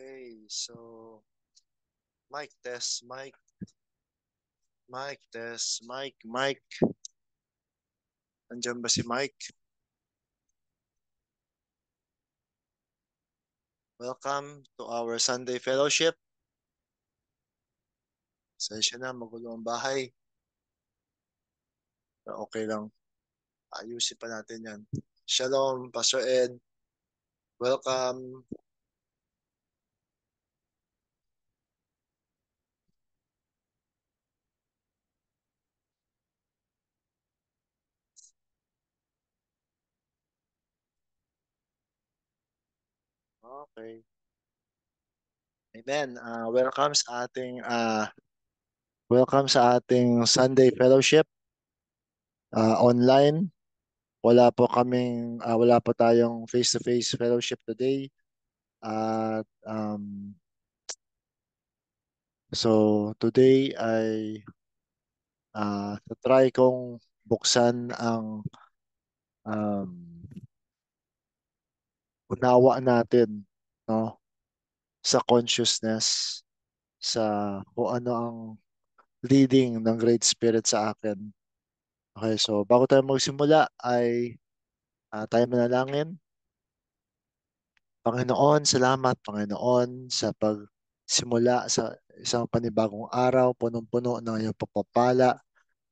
Okay, so mic test, mic test, mic. Andiyan ba si Mike? Welcome to our Sunday Fellowship. Sensya na, magulo ang bahay. Pero okay lang, ayusin pa natin yan. Shalom, Pastor Ed. Welcome. Okay. Amen. Welcome sa ating Sunday Fellowship online. Wala po tayong face-to-face fellowship today. At so today ay try kong buksan ang um, unawa natin, no, sa consciousness, sa kung ano ang leading ng Great Spirit sa akin. Okay, so bago tayo magsimula ay tayo manalangin. Panginoon, salamat Panginoon sa pagsimula sa isang panibagong araw, punong-puno ng iyong pagpapala,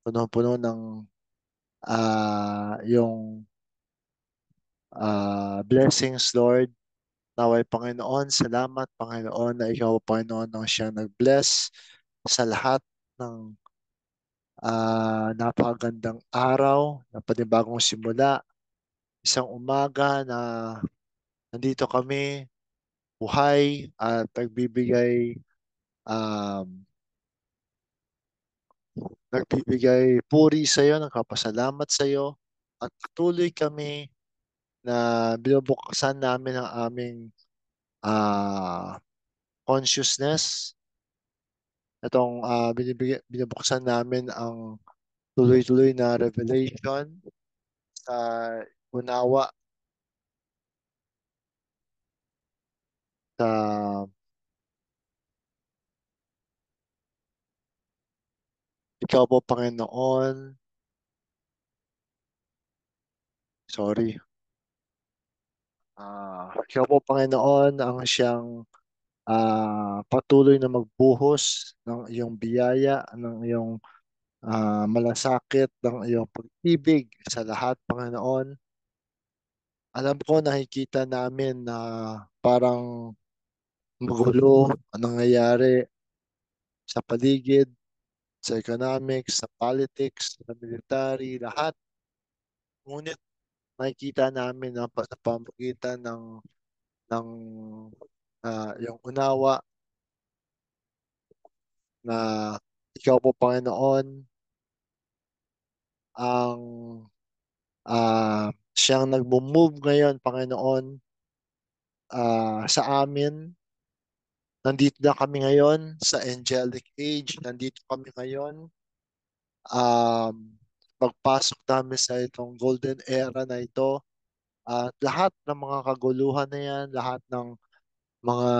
punong-puno ng yung blessings, Lord. Naway Panginoon, salamat Panginoon na ikaw Panginoon ang siyang nag-bless sa lahat ng napakagandang araw, na panibagong simula, isang umaga na nandito kami, buhay at um, nagbibigay puri sa iyo, nagpapasalamat sa iyo at patuloy kami na binubuksan namin ang aming consciousness. Binubuksan namin ang tuloy-tuloy na revelation sa unawa sa ikaw po Panginoon. Sorry. Ikaw po Panginoon ang siyang patuloy na magbuhos ng iyong biyaya, ng iyong malasakit, ng iyong pag-ibig sa lahat, Panginoon. Alam ko nakikita namin na parang magulo ang nangyayari sa paligid, sa economics, sa politics, sa military, lahat. Ngunit nakikita namin na sa pamamagitan ng yung unawa na ikaw po Panginoon ang siyang nagmo-move ngayon Panginoon sa amin. Nandito na kami ngayon sa angelic age. Nandito kami ngayon. Um, Pagpasok namin sa itong golden era na ito. At lahat ng mga kaguluhan na yan, lahat ng mga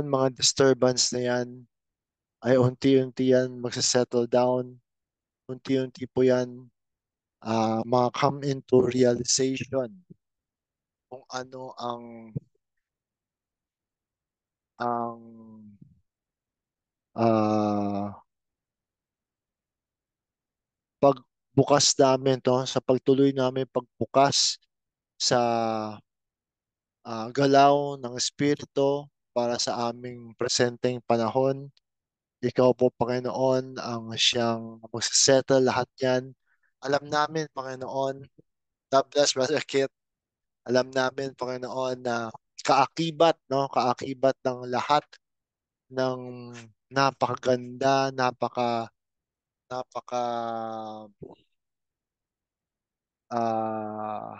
mga disturbance na yan, ay unti-unti yan magsasettle down. Unti-unti po yan come into realization kung ano ang ah, pagbukas namin to sa pagtuloy namin pagbukas sa galaw ng Espiritu para sa aming presenteng panahon. Ikaw po, Panginoon, ang siyang magsasettle lahat yan. Alam namin, Panginoon, God bless Brother Kit. Alam namin, Panginoon, na kaakibat, no? Kaakibat ng lahat ng napakaganda, napaka ah,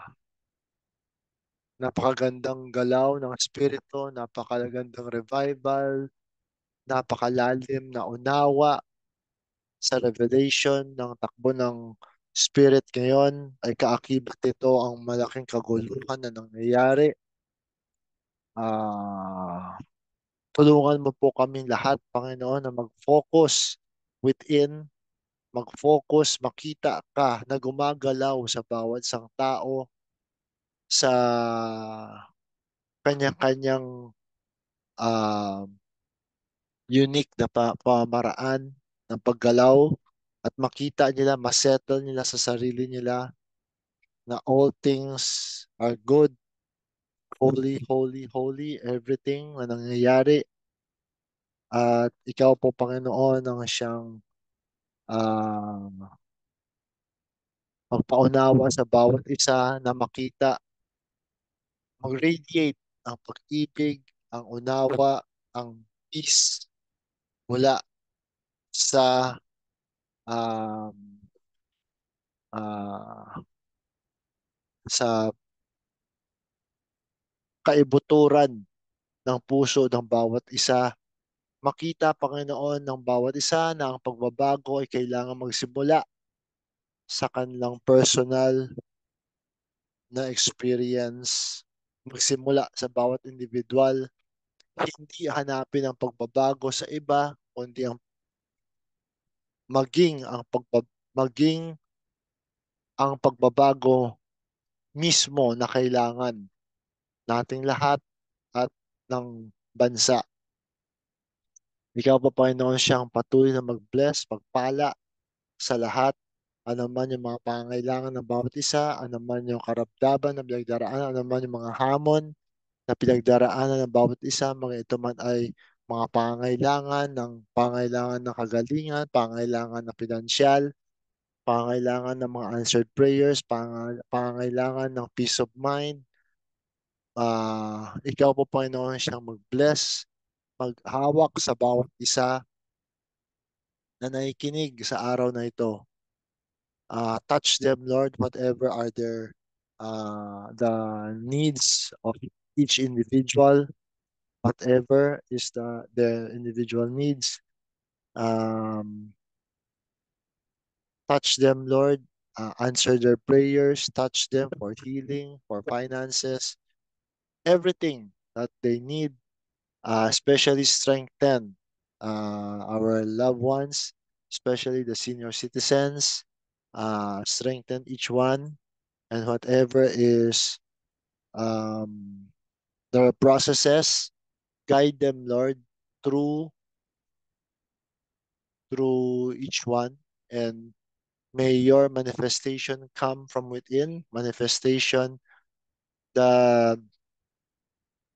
napakagandang galaw ng Espiritu, napakagandang revival, napakalalim na unawa sa revelation ng takbo ng Spirit ngayon ay kaakibat ito ang malaking kaguluhan na nangyayari Ah, tulungan mo po kaming lahat, Panginoon, na mag-focus within, mag-focus, makita ka na gumagalaw sa bawat isang tao sa kanya-kanyang ah, unique na pamaraan ng paggalaw at makita nila, masettle nila sa sarili nila na all things are good, holy, holy, holy, everything na nangyayari. At ikaw po, Panginoon, ang siyang ah, magpaunawa sa bawat isa na makita, mag-radiate ang pag-ibig, ang unawa, ang peace mula sa um, ah, sa kaibuturan ng puso ng bawat isa. Makita, Panginoon, ng bawat isa na ang pagbabago ay kailangan magsimula sa kanilang personal na experience. Magsimula sa bawat individual. Hindi hanapin ang pagbabago sa iba, kundi ang maging ang pagbabago mismo na kailangan nating lahat at ng bansa. Ikaw pa, Panginoon, siyang patuloy na mag-bless, magpala sa lahat. Ano man yung mga pangangailangan ng bawat isa, ano man yung karapdaban na pinagdaraanan, ano man yung mga hamon na pinagdaraanan ng bawat isa, mga ito man ay mga pangangailangan ng kagalingan, pangangailangan ng pinansyal, pangangailangan ng mga answered prayers, pangangailangan ng peace of mind. Ikaw po, Panginoon, siyang mag-bless, maghawak sa bawat isa na nakikinig sa araw na ito. Touch them, Lord, whatever are the needs of each individual, whatever is their individual needs. Um, Touch them, Lord. Answer their prayers. Touch them for healing, for finances, everything that they need. Especially strengthen our loved ones, especially the senior citizens. Strengthen each one and whatever is um, their processes, guide them, Lord, through each one, and may your manifestation come from within, manifestation that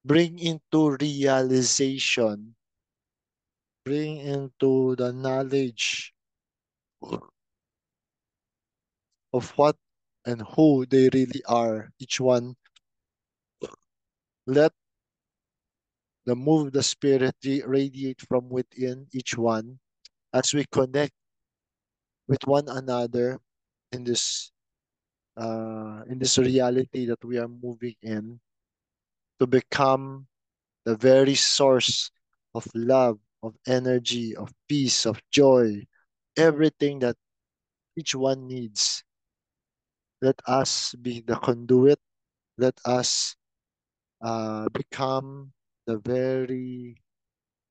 bring into realization, bring into the knowledge of what and who they really are, each one. Let the move of the spirit radiate from within each one as we connect with one another in this reality that we are moving in, to become the very source of love, of energy, of peace, of joy, everything that each one needs. Let us be the conduit. Let us become the very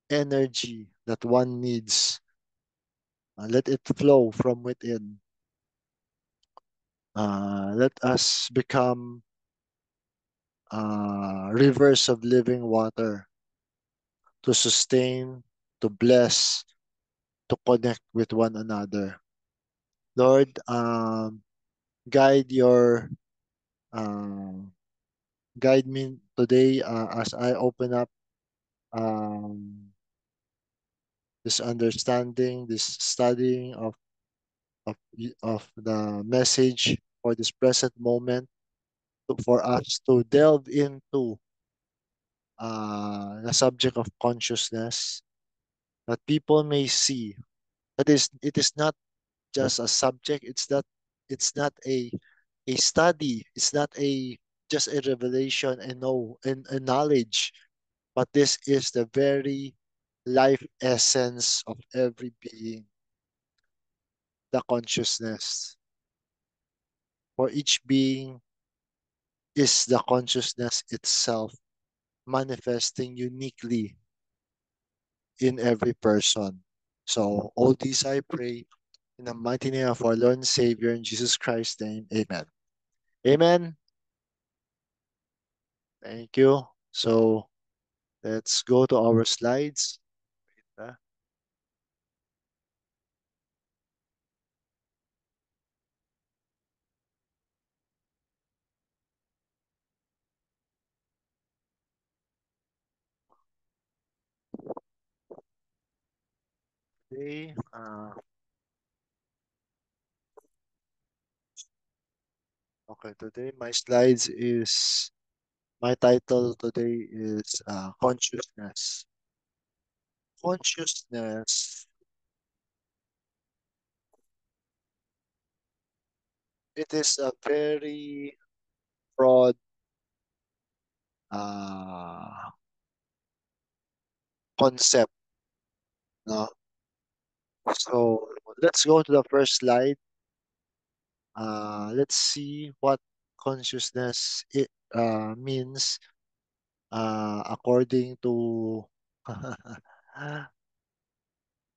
energy that one needs. Let it flow from within. Let us become rivers of living water to sustain, to bless, to connect with one another. Lord, guide your um, guide me today as I open up um, this understanding, this studying of the message for this present moment, for us to delve into the subject of consciousness, that people may see that it is not just a subject. It's not a study. It's not a just a revelation and no and knowledge, but this is the very life essence of every being, the consciousness. For each being is the consciousness itself. manifesting uniquely in every person. So all these I pray in the mighty name of our Lord and Savior in Jesus Christ's name. Amen. Amen. Thank you. So let's go to our slides. Uh, Today, okay, today my slides is my title today is consciousness. Consciousness, it is a very broad uh, concept. No? So let's go to the first slide. Let's see what consciousness means according to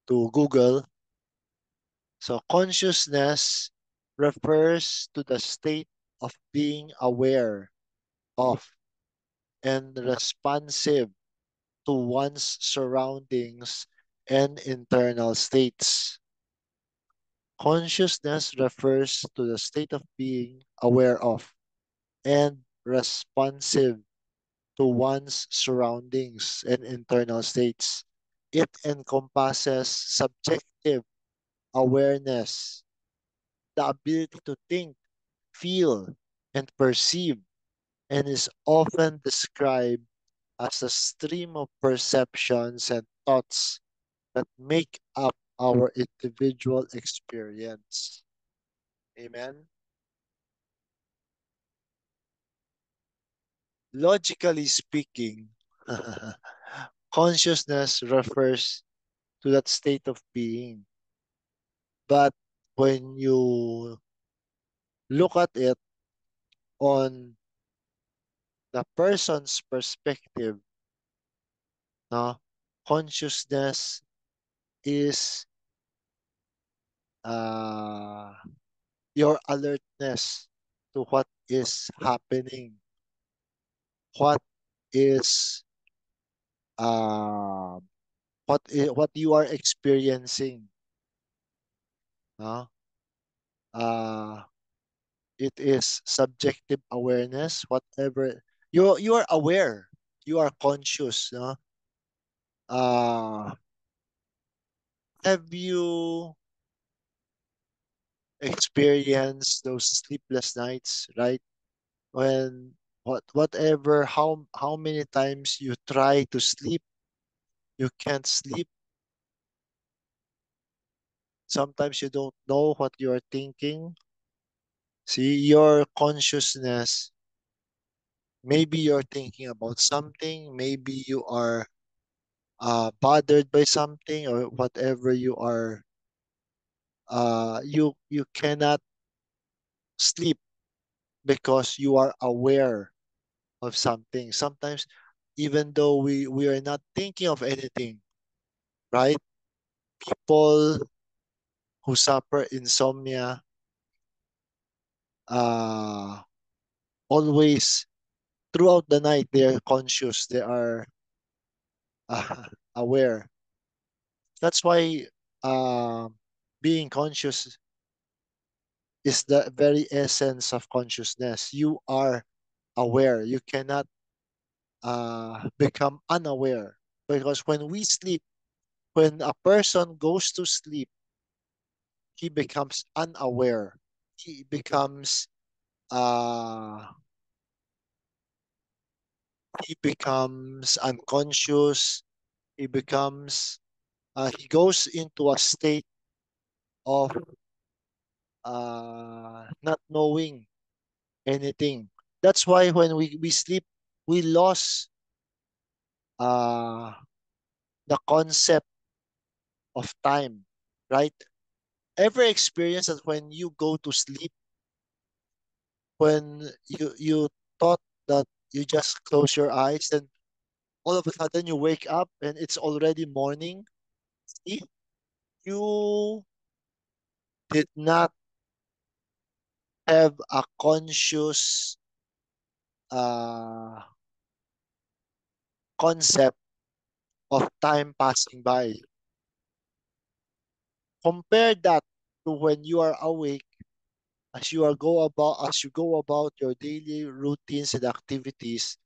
to Google. So consciousness refers to the state of being aware of and responsive to one's surroundings and internal states. Consciousness refers to the state of being aware of and responsive to one's surroundings and internal states. It encompasses subjective awareness, the ability to think, feel, and perceive, and is often described as a stream of perceptions and thoughts that make up our individual experience. Amen. Logically speaking, consciousness refers to that state of being. But when you look at it on the person's perspective, no, consciousness is uh, your alertness to what is happening, what is uh, what you are experiencing. No? Uh, it is subjective awareness. Whatever you are aware, you are conscious. No? Uh, have you experienced those sleepless nights, right? When whatever how many times you try to sleep, you can't sleep. Sometimes you don't know what you're thinking. See, your consciousness, maybe you're thinking about something, maybe you are bothered by something or whatever you are, you cannot sleep because you are aware of something. Sometimes, even though we are not thinking of anything, right? People who suffer insomnia uh, always throughout the night they are conscious, they are aware. That's why being conscious is the very essence of consciousness. You are aware. You cannot become unaware because when we sleep, when a person goes to sleep, he becomes unaware. He becomes uh, unconscious. He goes into a state of not knowing anything. That's why when we sleep, we lost uh, the concept of time, right? Ever experience that when you go to sleep, when you thought that you just close your eyes, then All of a sudden, you wake up and it's already morning. See, you did not have a conscious uh, concept of time passing by. Compare that to when you are awake, as you go about your daily routines and activities,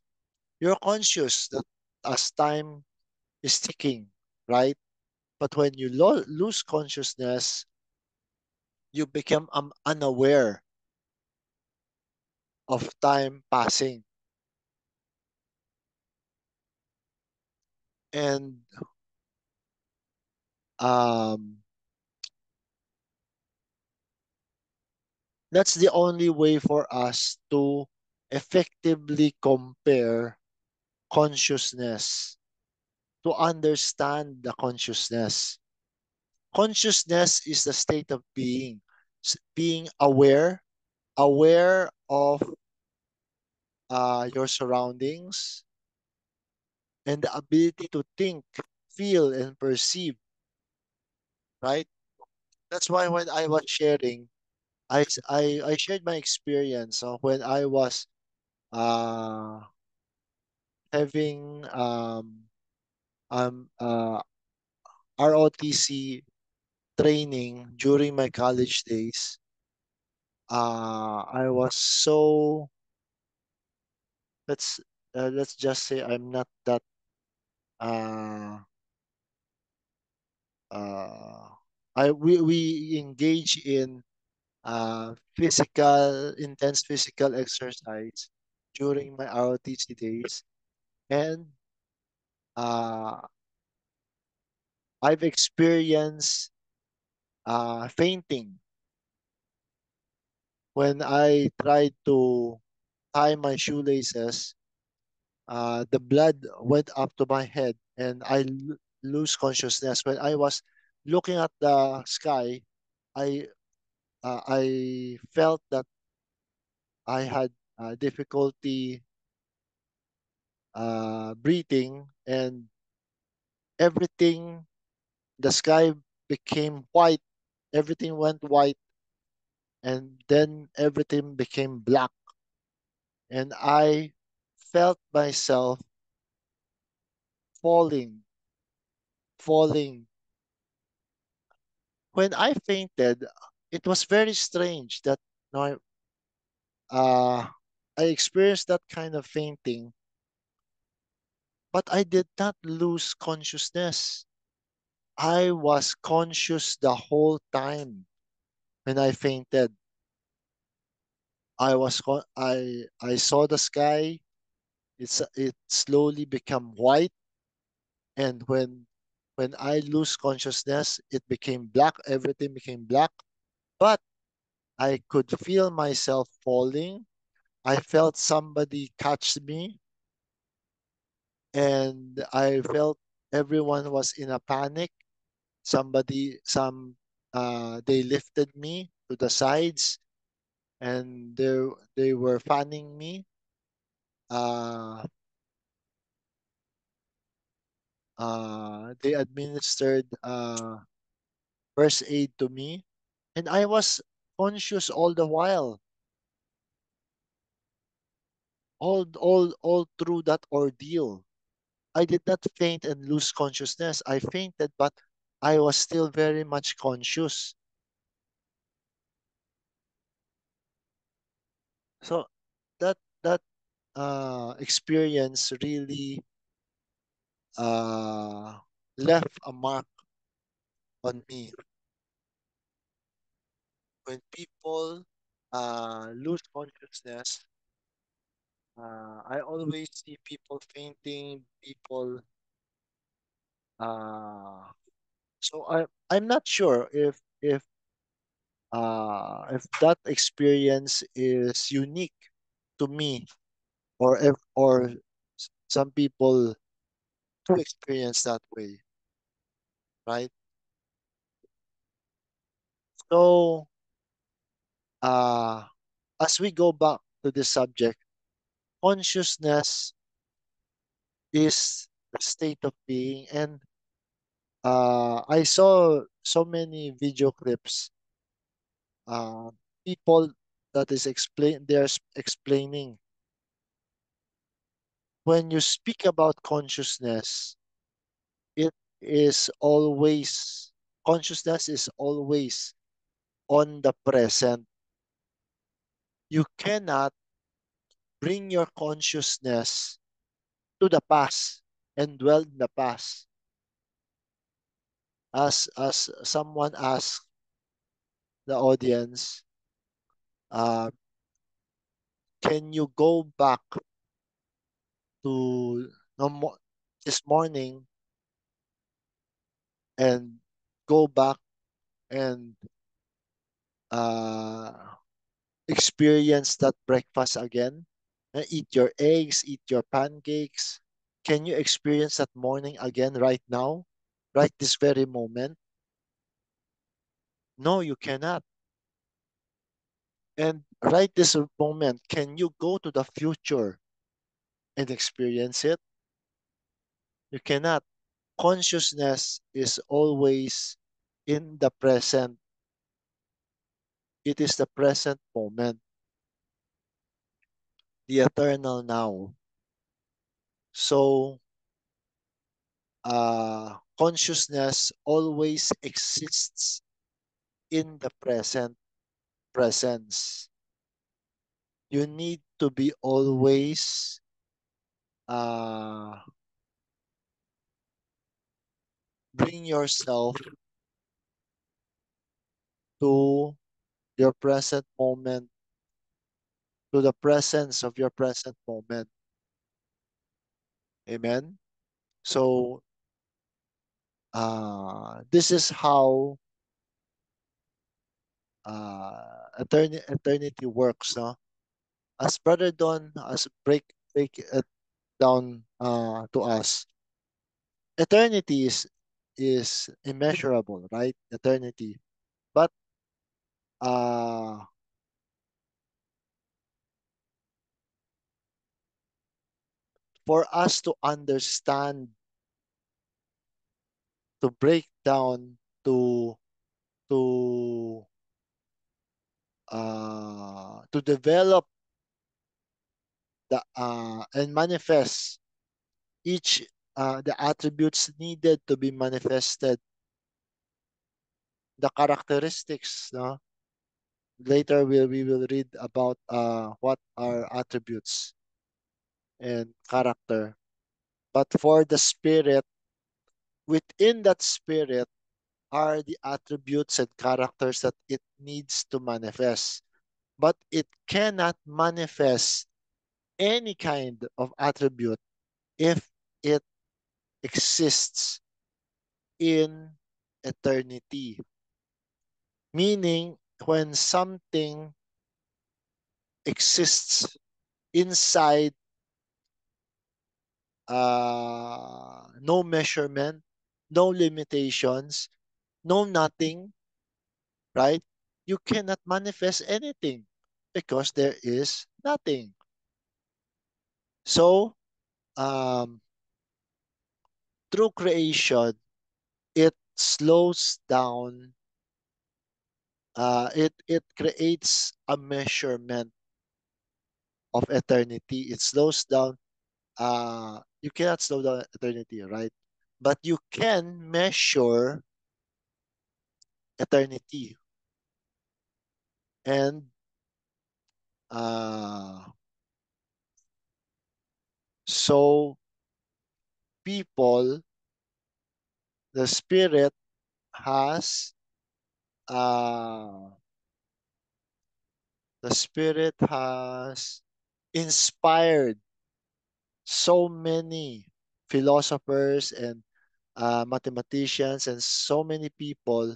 you're conscious that as time is ticking, right? But when you lose consciousness, you become unaware of time passing. And um, that's the only way for us to effectively compare consciousness, to understand the consciousness. Consciousness is the state of being, being aware, aware of your surroundings, and the ability to think, feel, and perceive, right? That's why when I was sharing, I shared my experience when I was uh, having um, uh, ROTC training during my college days. I was so let's let's just say I'm not that uh, uh, we engage in intense physical exercise during my ROTC days, and uh, I've experienced fainting when I tried to tie my shoelaces. The blood went up to my head, and lose consciousness. When I was looking at the sky, I felt that I had difficulty breathing, and everything, the sky became white. Everything went white, and then everything became black, and I felt myself falling, falling. When I fainted, it was very strange that no, uh, I experienced that kind of fainting, but I did not lose consciousness. I was conscious the whole time when I fainted. I saw the sky. It slowly become white, and when I lose consciousness, it became black. Everything became black, but I could feel myself falling. I felt somebody catch me, and I felt everyone was in a panic. They lifted me to the sides, and they were fanning me. Uh, they administered first aid to me, and I was conscious all the while, all through that ordeal. I did not faint and lose consciousness. I fainted, but I was still very much conscious. So that experience really uh, left a mark on me. When people lose consciousness, I always see people fainting, people. Uh, I'm not sure if that experience is unique to me, or some people do experience that way, right? So uh, as we go back to the subject, consciousness is the state of being. And I saw so many video clips, uh, people that is explaining when you speak about consciousness, it is always consciousness is always on the present. You cannot bring your consciousness to the past and dwell in the past. As someone asked the audience, uh, can you go back to this morning and go back and uh, experience that breakfast again? Eat your eggs, eat your pancakes. Can you experience that morning again right now? Right this very moment? No, you cannot. And right this moment, can you go to the future and experience it? You cannot. Consciousness is always in the present. It is the present moment, the eternal now. So, consciousness always exists in the present presence. You need to be always uh, bring yourself to your present moment, to the presence of your present moment. Amen. So, this is how eternity works. No? As Brother Don as break it down to us, eternity is immeasurable, right? Eternity, but uh, for us to understand, to break down, to to to develop the and manifest each the attributes needed to be manifested, the characteristics. No? Later we will read about what are attributes and character. But for the spirit, within that spirit are the attributes and characters that it needs to manifest. But it cannot manifest any kind of attribute if it exists in eternity. Meaning, when something exists inside no measurement, no limitations, no nothing, right? You cannot manifest anything because there is nothing. So, um, through creation, it slows down, it creates a measurement of eternity. It slows down, you cannot slow down eternity, right? But you can measure eternity. And uh, so people, the spirit has uh, the spirit has inspired so many philosophers and mathematicians and so many people,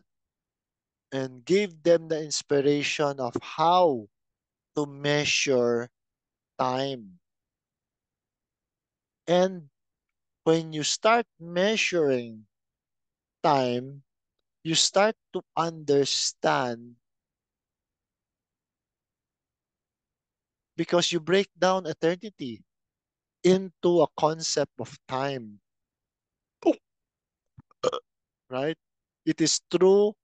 and gave them the inspiration of how to measure time. And when you start measuring time, you start to understand, because you break down eternity. into a concept of time, right? It is through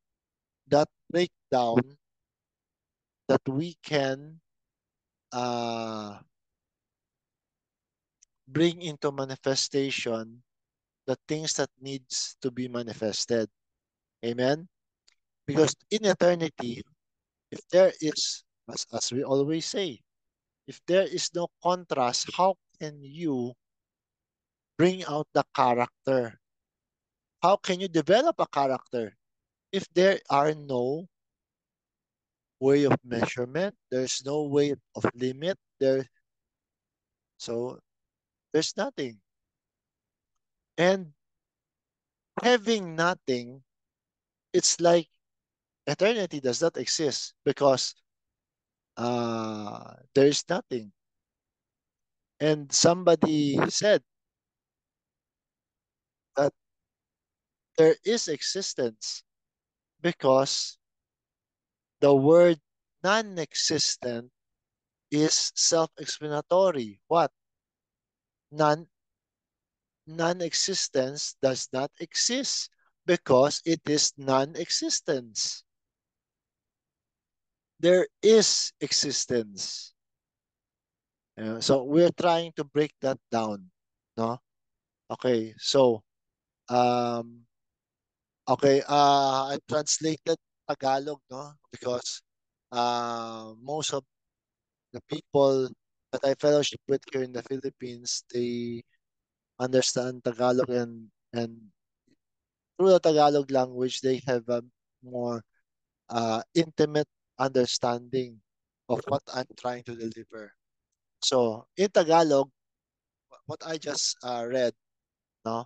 that breakdown that we can uh, bring into manifestation the things that needs to be manifested. Amen? Because in eternity, if there is, as we always say, if there is no contrast, how can you bring out the character? How can you develop a character if there are no way of measurement? There's no way of limit. So there's nothing. And having nothing, it's like eternity does not exist because there is nothing. And somebody said that there is existence because the word non-existent is self-explanatory. What? Non non-existence does not exist because it is non-existence. There is existence. So we're trying to break that down, no? Okay, so um, okay, I translated Tagalog, no, because most of the people that I fellowship with here in the Philippines, they understand Tagalog, and through the Tagalog language, they have a more intimate understanding of what I'm trying to deliver. So in Tagalog, what I just read, no,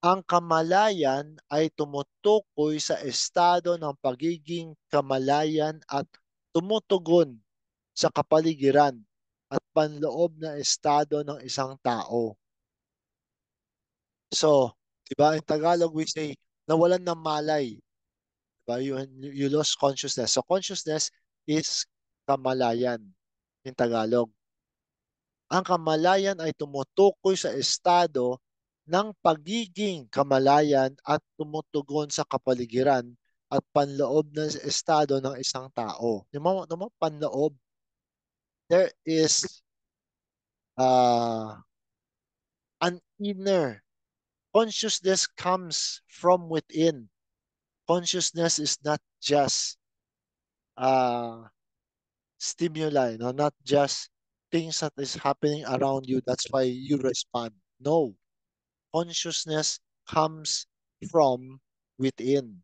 ang kamalayan ay tumutukoy sa estado ng pagiging kamalayan at tumutugon sa kapaligiran at panloob na estado ng isang tao. So, di ba, in Tagalog we say, nawalan ng malay. Diba? You lost consciousness. So, consciousness is kamalayan in Tagalog. Ang kamalayan ay tumutukoy sa estado ng pagiging kamalayan at tumutugon sa kapaligiran at panloob ng estado ng isang tao. Yung mga panloob, there is an inner. Consciousness comes from within. Consciousness is not just uh, stimuli, no? Not just things that is happening around you. That's why you respond. No, consciousness comes from within.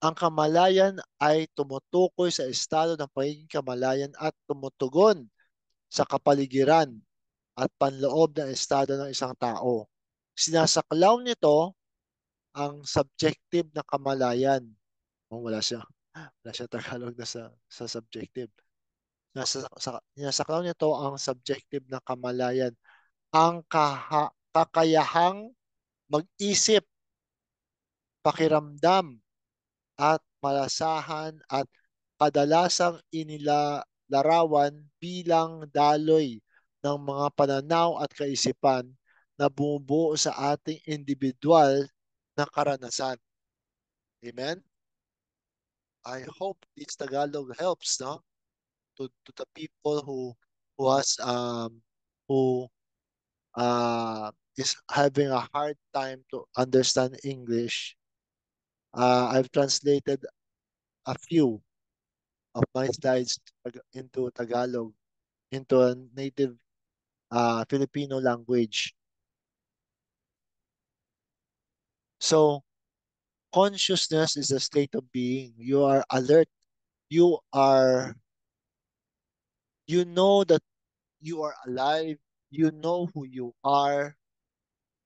Ang kamalayan ay tumutukoy sa estado ng pagiging kamalayan at tumutugon sa kapaligiran at panloob ng estado ng isang tao. Sinasaklaw nito ang subjective na kamalayan. Oh, wala siya Tagalog na sa subjective. Sinasaklaw nito ang subjective na kamalayan. Ang kakayahang mag-isip, pakiramdam, at malasahan at kadalasang inilalarawan bilang daloy ng mga pananaw at kaisipan na bumubuo sa ating individual na karanasan. Amen? I hope this Tagalog helps, no? To the people who has who is having a hard time to understand English. I've translated a few of my slides into Tagalog, into a native Filipino language. So consciousness is a state of being. You are alert. You are, you know that you are alive. You know who you are.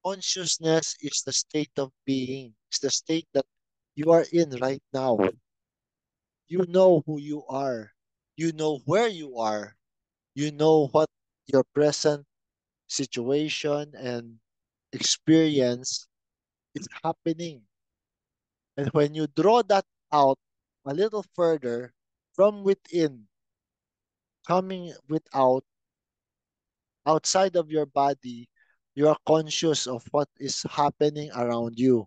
Consciousness is the state of being. It's the state that you are in right now. You know who you are. You know where you are. You know what your present situation and experience is happening. And when you draw that out a little further from within, coming without outside of your body, you are conscious of what is happening around you.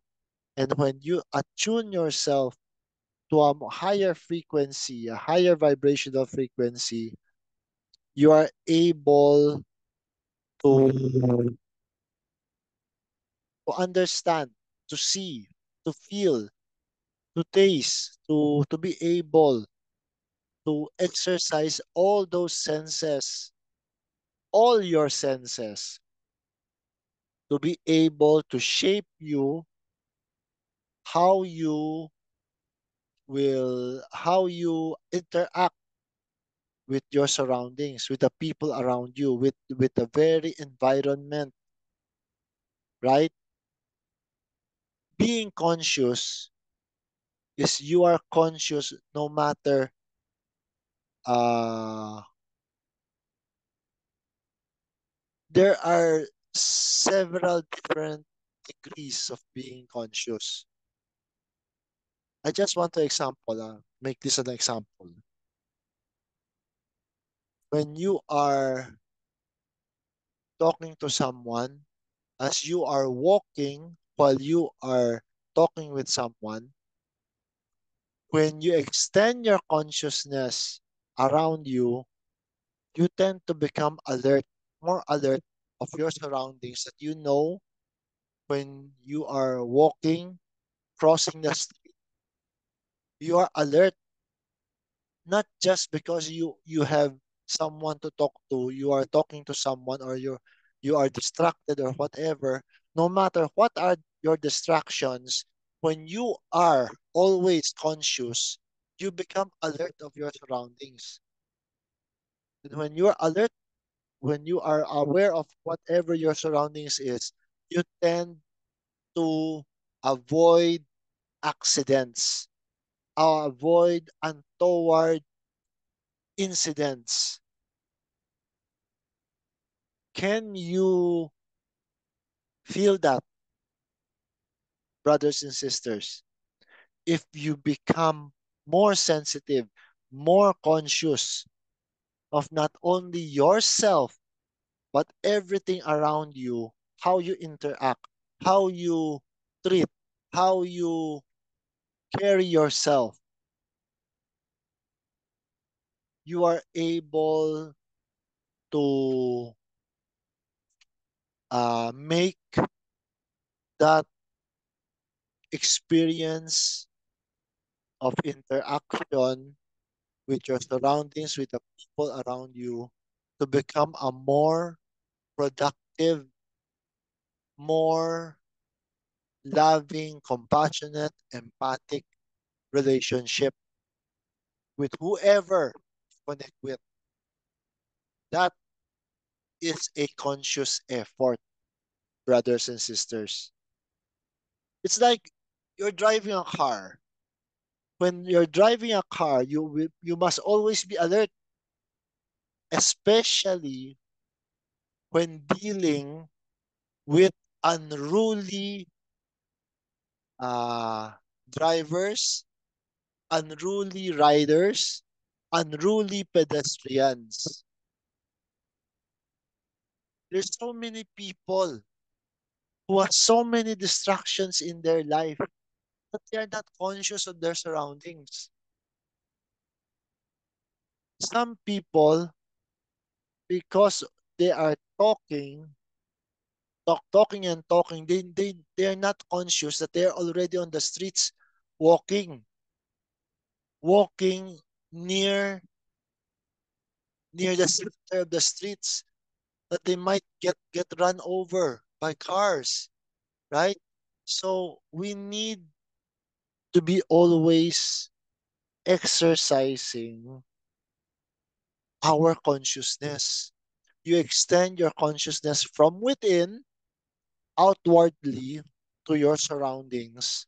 And when you attune yourself to a higher frequency, a higher vibrational frequency, you are able to, to understand, to see, to feel, to taste, to be able to exercise all those senses, all your senses, to be able to shape you how you interact with your surroundings, with the people around you, with the very environment, right? Being conscious is you are conscious no matter uh there are several different degrees of being conscious. I just want to example, make this an example. When you are talking to someone, as you are walking while you are talking with someone, when you extend your consciousness around you, you tend to become alert, more alert of your surroundings that you know when you are walking, crossing the street, you are alert, not just because you have someone to talk to, you are talking to someone or you are distracted or whatever. No matter what are your distractions, when you are always conscious, you become alert of your surroundings. And when you are alert, when you are aware of whatever your surroundings is, you tend to avoid accidents, avoid untoward incidents. Can you feel that, brothers and sisters? If you become more sensitive, more conscious of not only yourself, but everything around you, how you interact, how you treat, how you carry yourself, you are able to make that experience of interaction with your surroundings, with the people around you, to become a more productive, more loving, compassionate, empathic relationship with whoever you connect with. That is a conscious effort, brothers and sisters. It's like you're driving a car. When you're driving a car, you must always be alert, especially when dealing with unruly uh, drivers, unruly riders, unruly pedestrians. There's so many people who have so many distractions in their life that they are not conscious of their surroundings. Some people, because they are talking and talking, they are not conscious that they are already on the streets walking, walking near near the center of the streets that they might get run over by cars, right? So we need to be always exercising our consciousness. You extend your consciousness from within outwardly to your surroundings.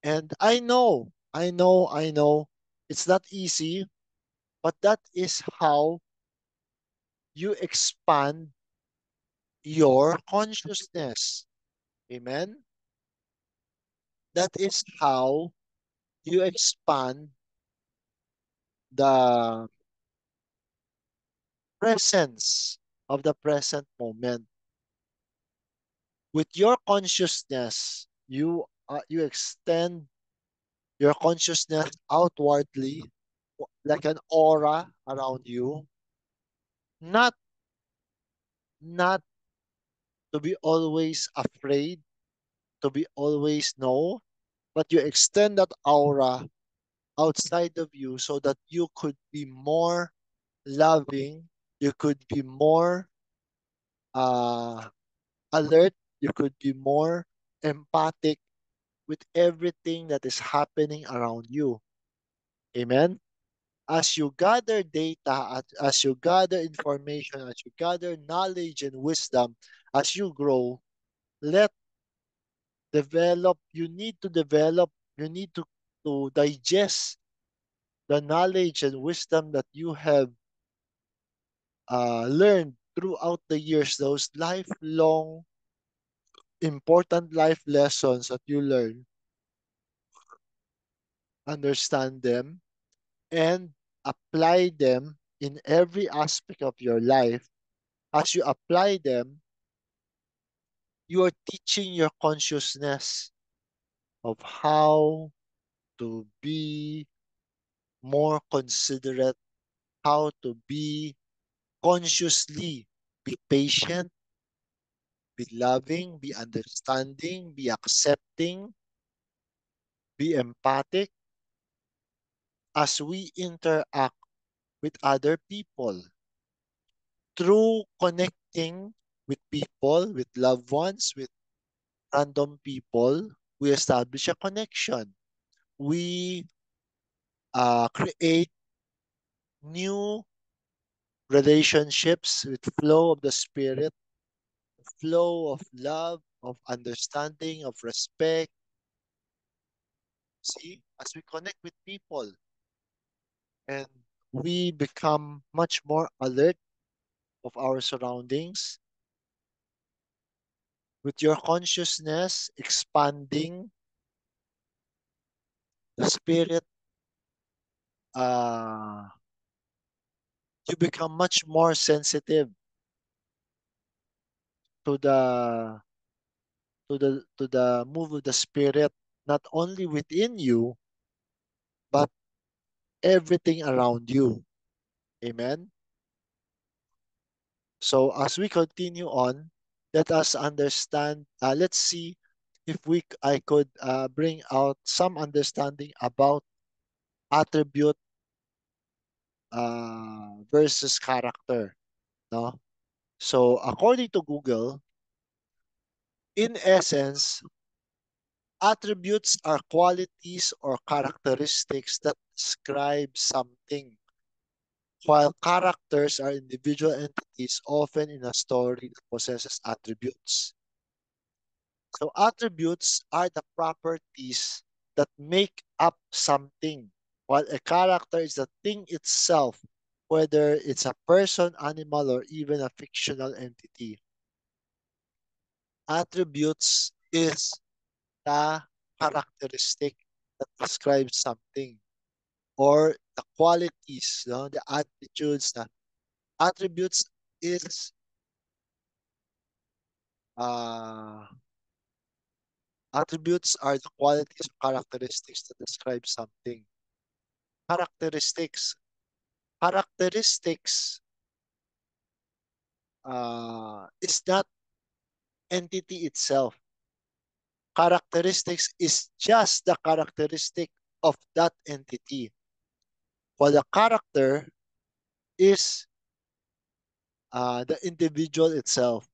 And I know it's not easy, but that is how you expand your consciousness. Amen? That is how you expand the presence of the present moment. With your consciousness, you extend your consciousness outwardly like an aura around you, not not to be always afraid, to be always no, but you extend that aura outside of you so that you could be more loving, you could be more uh, alert, you could be more empathic with everything that is happening around you. Amen. As you gather data, as you gather information, as you gather knowledge and wisdom, as you grow, let you need to digest the knowledge and wisdom that you have learned throughout the years, those lifelong important life lessons that you learn, understand them, and apply them in every aspect of your life. As you apply them, you are teaching your consciousness of how to be more considerate, how to be consciously be patient, be loving, be understanding, be accepting, be empathic as we interact with other people. Through connecting with people, with loved ones, with random people, we establish a connection. We create new relationships with flow of the spirit, flow of love, of understanding, of respect. See, as we connect with people and we become much more alert of our surroundings, with your consciousness expanding, the spirit, uh, you become much more sensitive to the move of the spirit, not only within you, but everything around you. Amen. So as we continue on, let us understand. Let's see if I could bring out some understanding about attribute versus character. No. So according to Google, in essence, attributes are qualities or characteristics that describe something, while characters are individual entities, often in a story that possesses attributes. So attributes are the properties that make up something, while a character is the thing itself, whether it's a person, animal, or even a fictional entity. Attributes is the characteristic that describes something, or the qualities, no, the attitudes, the attributes is uh, attributes are the qualities or characteristics that describe something. Characteristics. Characteristics is not entity itself. Characteristics is just the characteristic of that entity. While the character is the individual itself.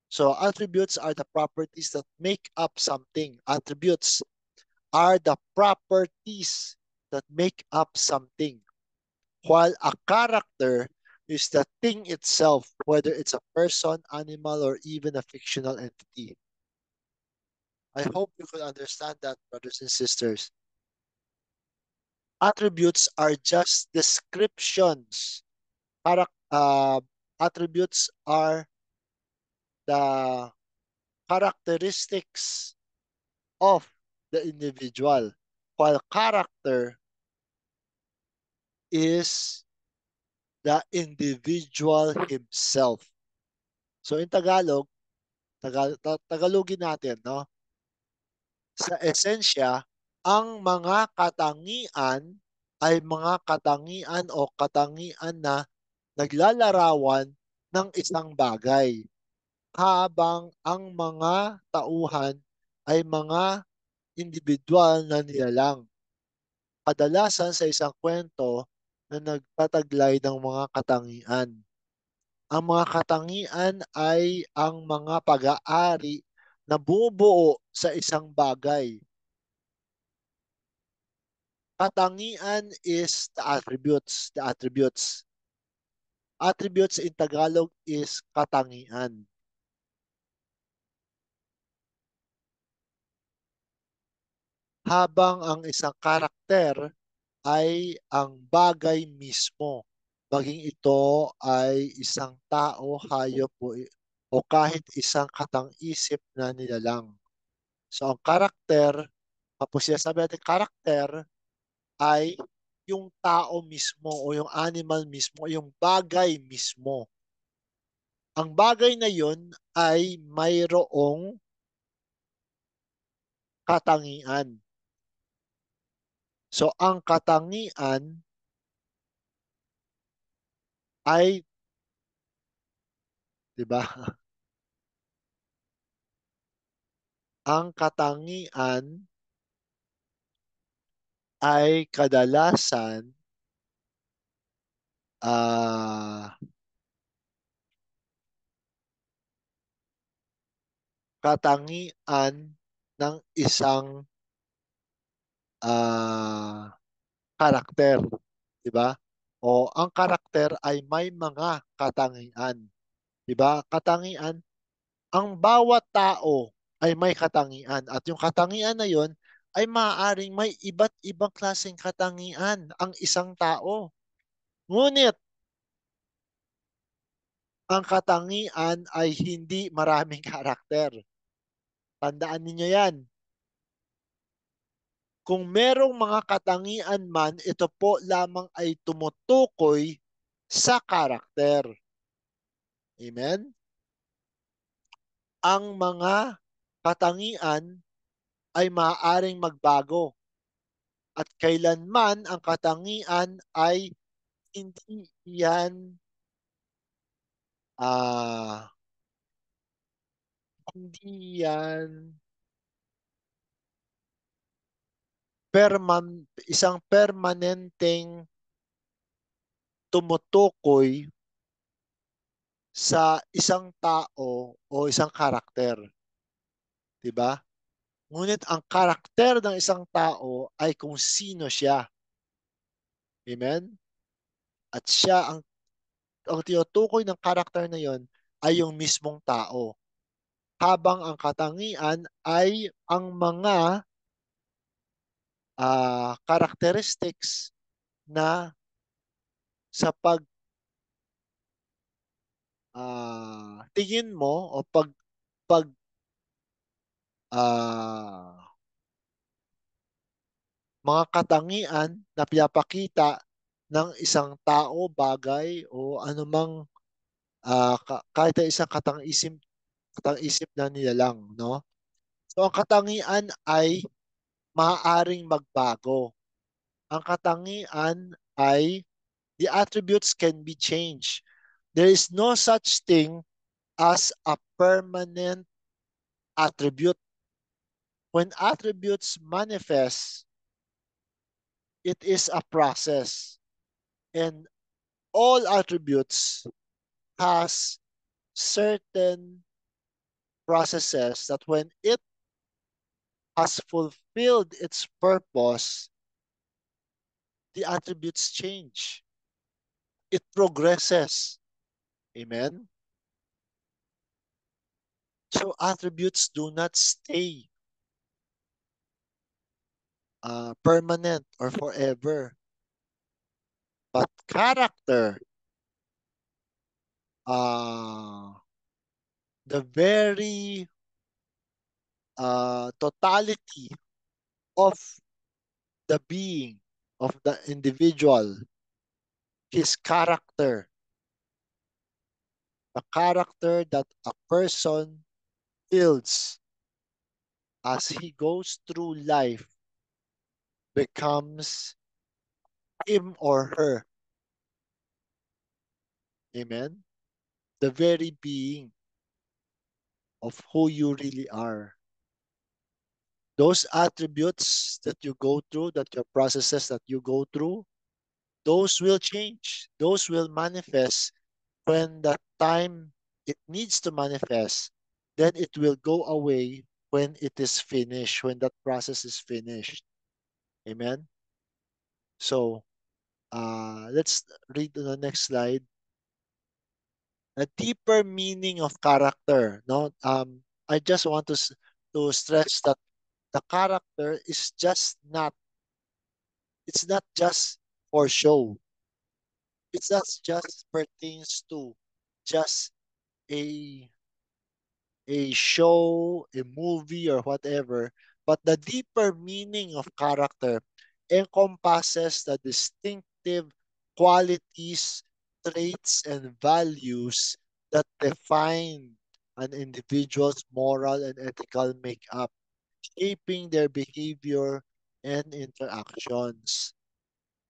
So attributes are the properties that make up something. Attributes are the properties that make up something. While a character is the thing itself, whether it's a person, animal, or even a fictional entity. I hope you could understand that, brothers and sisters. Attributes are just descriptions. Attributes are the characteristics of the individual, while character is the individual himself. So in Tagalog, Tagalogin natin, no? Sa esensya, ang mga katangian ay mga katangian o katangian na naglalarawan ng isang bagay, habang ang mga tauhan ay mga individual na nilalang. Kadalasan sa isang kwento na nagtataglay ng mga katangian. Ang mga katangian ay ang mga pag-aari na bumubuo sa isang bagay. Katangian is the attributes. The attributes. Attributes in Tagalog is katangian. Habang ang isang karakter ay ang bagay mismo. Maging ito ay isang tao, hayop o kahit isang katang-isip na nilalang. So ang karakter, kapag sinasabi natin karakter, ay yung tao mismo o yung animal mismo, yung bagay mismo. Ang bagay na yun ay mayroong katangian. So ang katangian ay, di ba? Ang katangian ay kadalasan ah katangian ng isang karakter, di ba? O ang karakter ay may mga katangian, di ba? Katangian, ang bawat tao ay may katangian at yung katangian na yon ay maaaring may iba't ibang klaseng katangian ang isang tao. Ngunit ang katangian ay hindi maraming karakter. Tandaan ninyo yan. Kung merong mga katangian man, ito po lamang ay tumutukoy sa karakter. Amen? Ang mga katangian ay maaaring magbago at kailanman ang katangian ay hindi yan ah hindi yan isang permanenteng tumutukoy sa isang tao o isang karakter, 'di ba? Ngunit ang karakter ng isang tao ay kung sino siya. Amen? At siya ang tinutukoy ng karakter na yon ay yung mismong tao. Habang ang katangian ay ang mga characteristics na sa tingin mo o pag ah, mga katangian na pinapakita ng isang tao, bagay o anumang kahit ay isang katang-isip na nilalang, no? So ang katangian ay maaaring magbago. Ang katangian ay the attributes can be changed. There is no such thing as a permanent attribute. When attributes manifest, it is a process. And all attributes has certain processes that when it has fulfilled its purpose, the attributes change. It progresses. Amen? So attributes do not stay permanent or forever. But character, uh, the very totality of the being, of the individual, his character, the character that a person builds as he goes through life becomes him or her. Amen. The very being of who you really are. Those attributes that you go through, that your processes that you go through, those will change. Those will manifest when the time it needs to manifest. Then it will go away when it is finished, when that process is finished. Amen. So let's read the next slide. A deeper meaning of character. No, I just want to stress that the character is just not. It's not just for show. It's not just pertains to just a show, a movie, or whatever. But the deeper meaning of character encompasses the distinctive qualities, traits, and values that define an individual's moral and ethical makeup, shaping their behavior and interactions.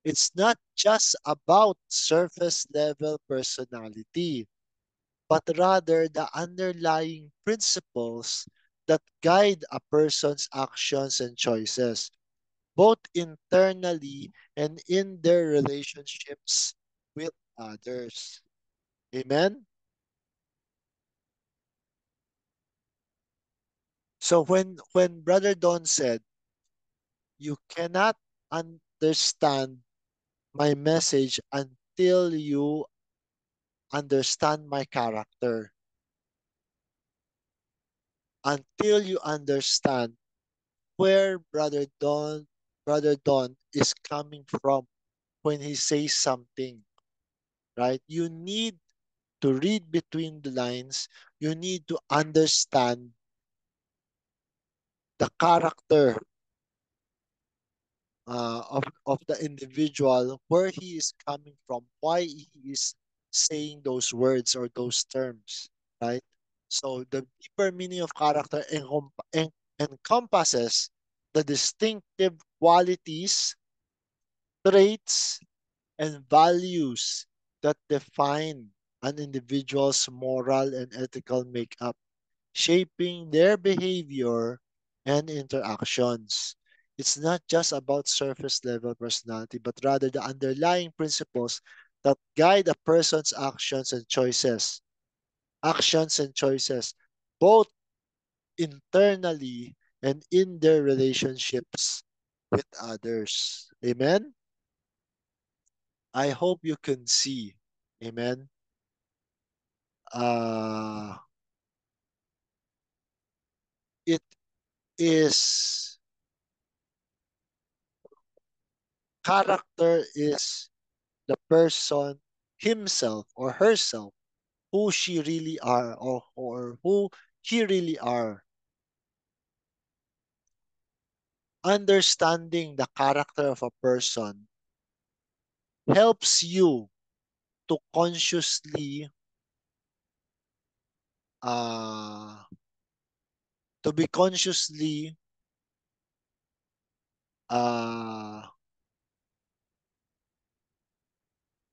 It's not just about surface level personality, but rather the underlying principles that guide a person's actions and choices, both internally and in their relationships with others. Amen? So when Brother Don said, you cannot understand my message until you understand my character, until you understand where Brother Don is coming from when he says something, right? You need to read between the lines. You need to understand the character of the individual, where he is coming from, why he is saying those words or those terms, right? So the deeper meaning of character encompasses the distinctive qualities, traits, and values that define an individual's moral and ethical makeup, shaping their behavior and interactions. It's not just about surface level personality, but rather the underlying principles that guide a person's actions and choices, both internally and in their relationships with others. Amen? I hope you can see. Amen. Uh, it is character is the person himself or herself, who she really are, or who he really are. Understanding the character of a person helps you to uh be consciously uh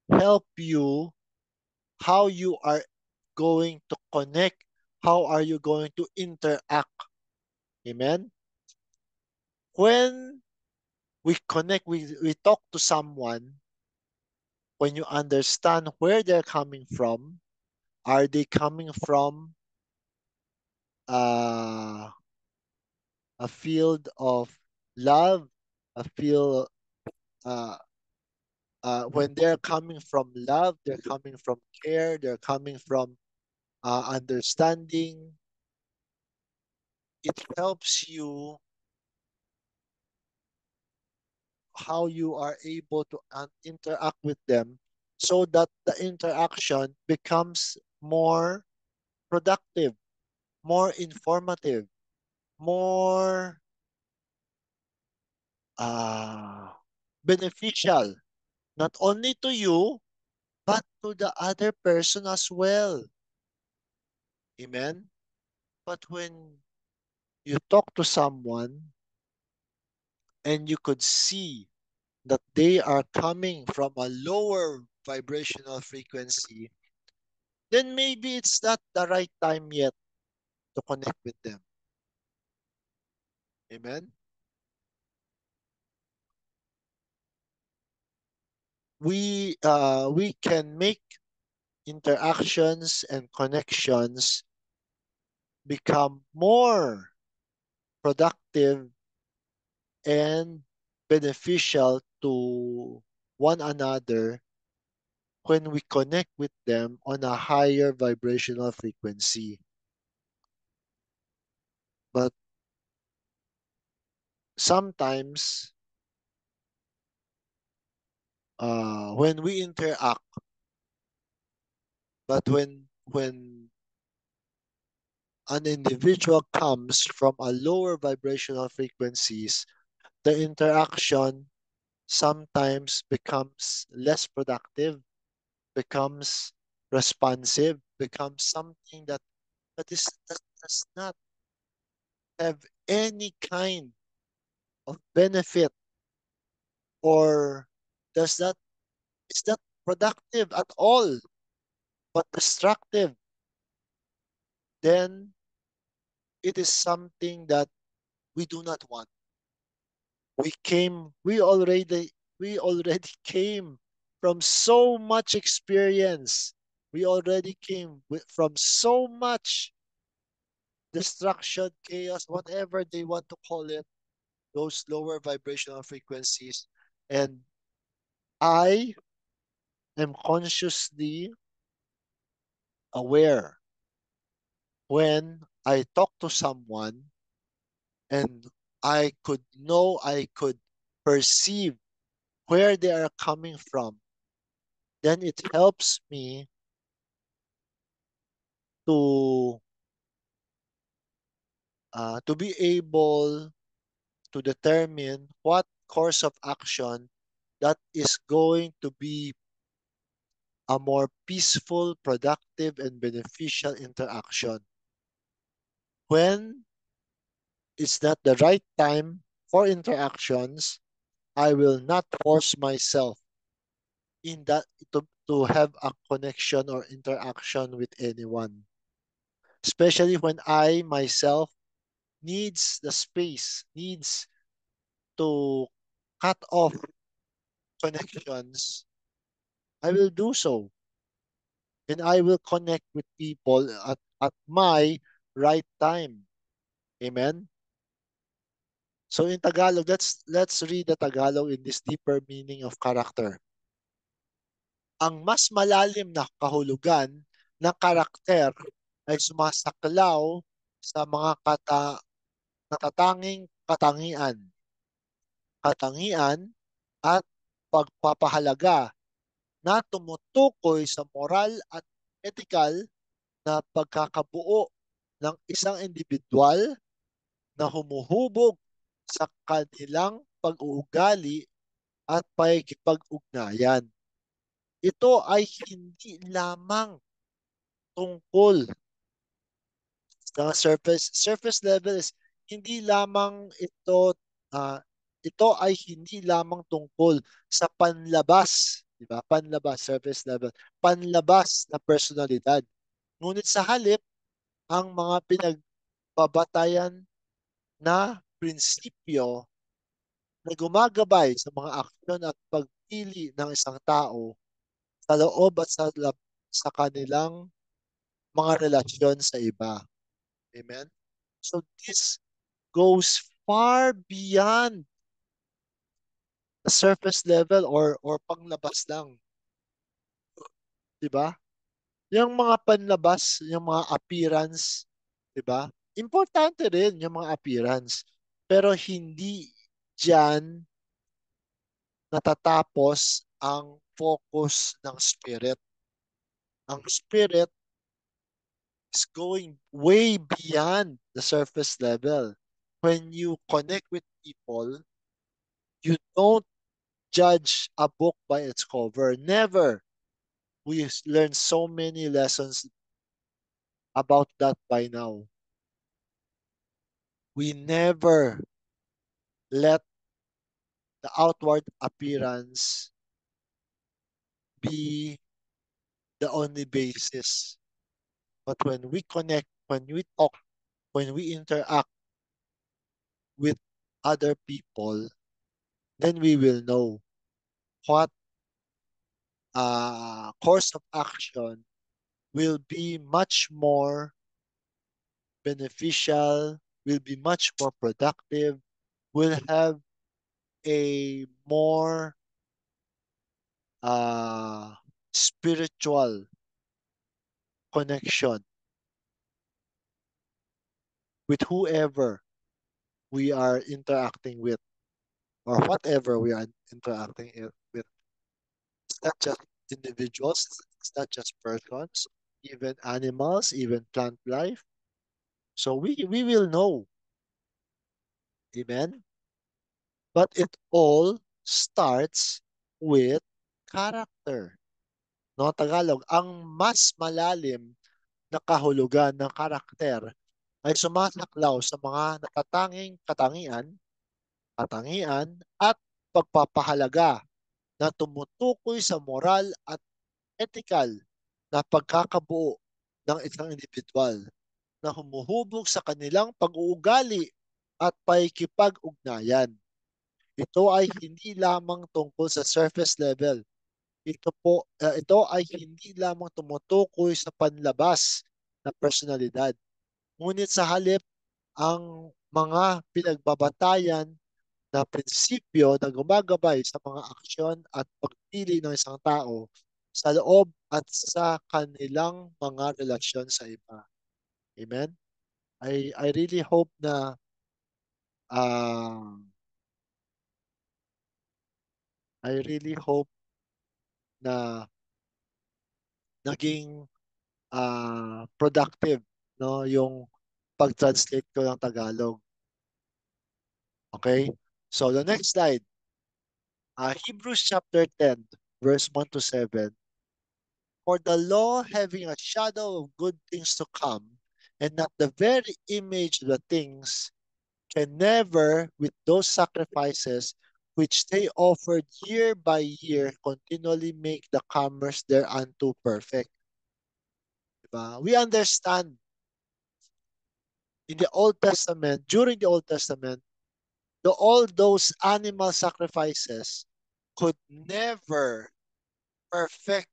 help you how you are going to connect, how are you going to interact. Amen. When we connect, we talk to someone, when you understand where they're coming from, are they coming from uh, a field of love, a field, uh, when they're coming from love, they're coming from care, they're coming from understanding. It helps you how you are able to interact with them, so that the interaction becomes more productive, more informative, more uh, beneficial, not only to you, but to the other person as well. Amen? But when you talk to someone and you could see that they are coming from a lower vibrational frequency, then maybe it's not the right time yet to connect with them. Amen? We can make interactions and connections become more productive and beneficial to one another when we connect with them on a higher vibrational frequency. But sometimes, when we interact, but when an individual comes from a lower vibrational frequencies, the interaction sometimes becomes less productive, becomes responsive, becomes something that does not have any kind of benefit, or does not is not productive at all, but destructive, then it is something that we do not want. We came, we already came from so much experience. We already came from so much destruction, chaos, whatever they want to call it, those lower vibrational frequencies. And I am consciously aware when I talk to someone and I could perceive where they are coming from, then it helps me to to be able to determine what course of action that is going to be a more peaceful, productive, and beneficial interaction. When it's not the right time for interactions, I will not force myself in that to have a connection or interaction with anyone. Especially when I myself needs the space, needs to cut off connections, I will do so. And I will connect with people at my right time. Amen. So in Tagalog, let's read the Tagalog in this deeper meaning of character. Ang mas malalim na kahulugan ng karakter ay sumasaklaw sa mga natatanging katangian at pagpapahalaga na tumutukoy sa moral at ethical na pagkakabuo ng isang individual na humuhubog sa kanilang pag-uugali at pakikipag-ugnayan. Ito ay hindi lamang tungkol sa surface level is hindi lamang ito ay hindi lamang tungkol sa panlabas, di ba? Panlabas, surface level, panlabas na personalidad. Ngunit sa halip, ang mga pinagbabatayan na prinsipyo na gumagabay sa mga aksyon at pagpili ng isang tao sa loob at sa kanilang mga relasyon sa iba. Amen? So this goes far beyond the surface level or panglabas lang, 'di ba? Yung mga panlabas, yung mga appearance, 'di ba? Importante rin yung mga appearance. Pero hindi diyan natatapos ang focus ng spirit. Ang spirit is going way beyond the surface level. When you connect with people, you don't judge a book by its cover. Never. We learned so many lessons about that by now. We never let the outward appearance be the only basis. But when we connect, when we talk, when we interact with other people, then we will know what course of action will be much more beneficial, will be much more productive, will have a more uh, spiritual connection with whoever we are interacting with or whatever we are interacting with. It's not just individuals, it's not just persons, even animals, even plant life. So we will know. Amen? But it all starts with character. No, Tagalog, ang mas malalim na kahulugan ng karakter ay sumasaklaw sa mga natatanging katangian at pagpapahalaga na tumutukoy sa moral at ethical na pagkakabuo ng isang individual na humuhubog sa kanilang pag-uugali at paikipag-ugnayan. Ito ay hindi lamang tungkol sa surface level. Ito ay hindi lamang tumutukoy sa panlabas na personalidad. Ngunit sa halip ang mga pinagbabatayan na prinsipyo na gumagabay sa mga aksyon at pagpili ng isang tao sa loob at sa kanilang mga relasyon sa iba. Amen? I really hope na uh, I really hope na naging productive no yung pag-translate ko ng Tagalog. Okay? So the next slide, Hebrews chapter 10, verse 1 to 7. For the law having a shadow of good things to come, and not the very image of the things, can never, with those sacrifices which they offered year by year, continually make the comers thereunto perfect. Diba? We understand in the Old Testament, during the Old Testament, all those animal sacrifices could never perfect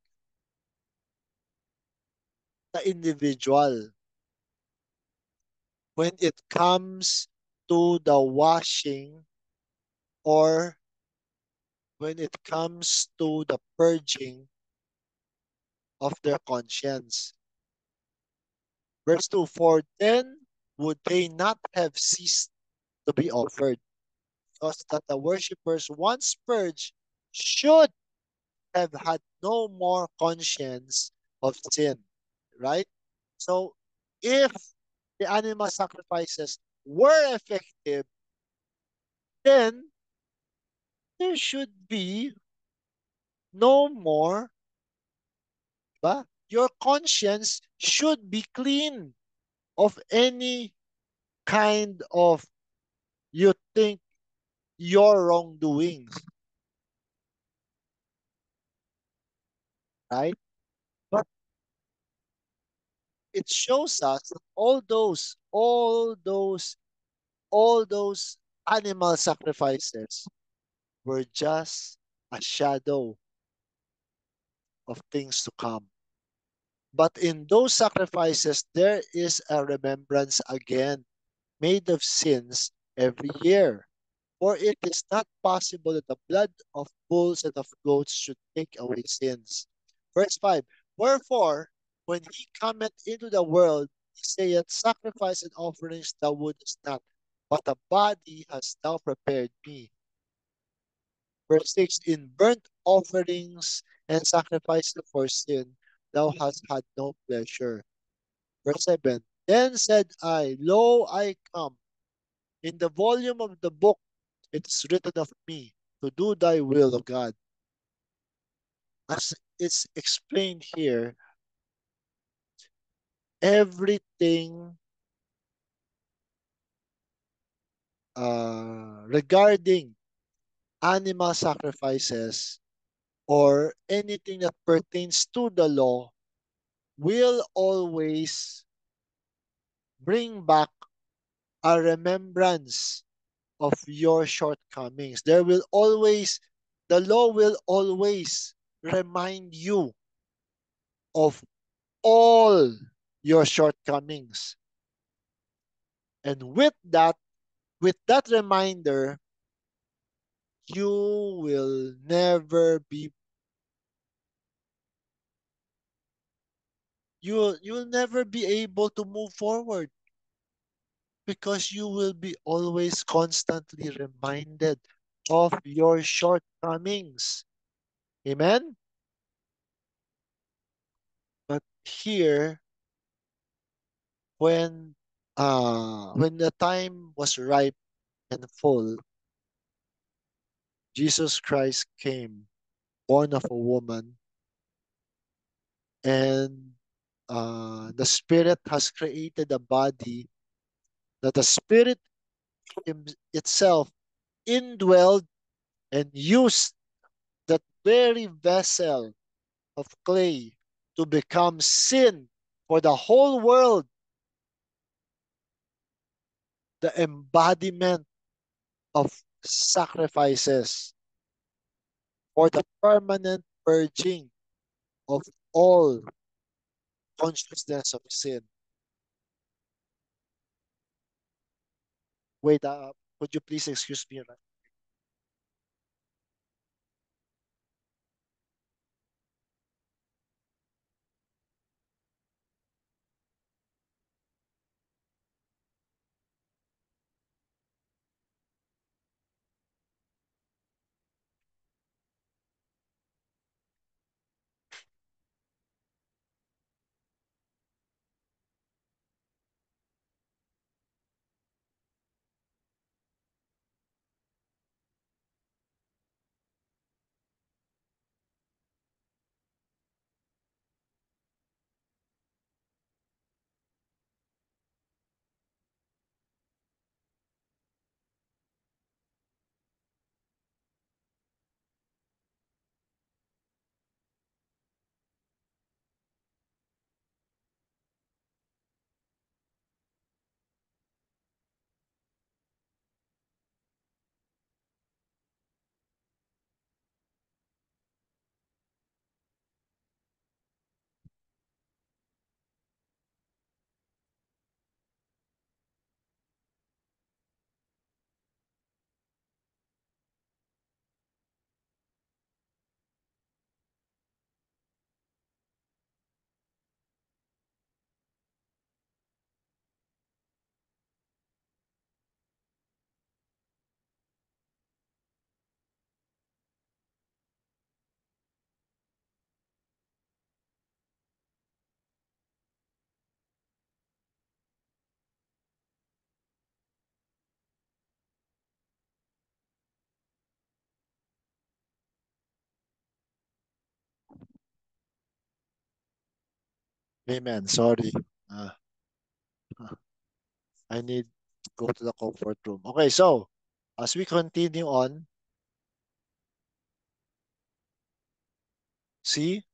the individual when it comes to the washing or when it comes to the purging of their conscience. Verse 2, for then would they not have ceased to be offered, because that the worshippers once purged should have had no more conscience of sin, right? So if the animal sacrifices were effective, then there should be no more, ba? Your conscience should be clean of any kind of you think your wrongdoings, right? But it shows us that all those animal sacrifices were just a shadow of things to come. But in those sacrifices, there is a remembrance again made of sins every year. For it is not possible that the blood of bulls and of goats should take away sins. Verse 5, wherefore, when he cometh into the world, he saith, sacrifice and offerings thou wouldest not, but a body hast thou prepared me. Verse 6, in burnt offerings and sacrifices for sin, thou hast had no pleasure. Verse 7, then said I, lo, I come. In the volume of the book it is written of me to do thy will, O God. As it's explained here, everything regarding animal sacrifices or anything that pertains to the law will always bring back a remembrance of your shortcomings. The law will always remind you of all your shortcomings. And with that reminder, you will never be you'll never be able to move forward because you will be always constantly reminded of your shortcomings. Amen? But here, when when the time was ripe and full, Jesus Christ came, born of a woman, and the Spirit has created a body that the Spirit itself indwelled and used that very vessel of clay to become sin for the whole world, the embodiment of sacrifices for the permanent purging of all consciousness of sin. Wait, could you please excuse me? Amen. Sorry. Uh, I need to go to the comfort room. Okay, so as we continue on, see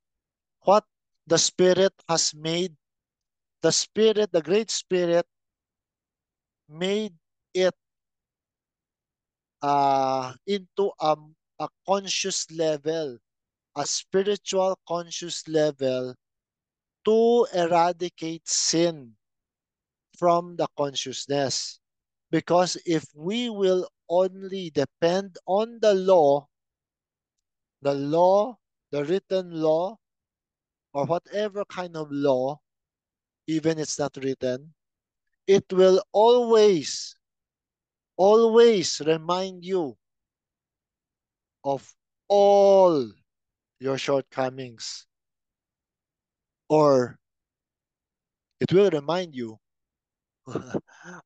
what the Spirit has made. The Spirit, the Great Spirit, made it into a conscious level, a spiritual conscious level to eradicate sin from the consciousness. Because if we will only depend on the law, the written law, or whatever kind of law, even it's not written, it will always remind you of all your shortcomings, or it will remind you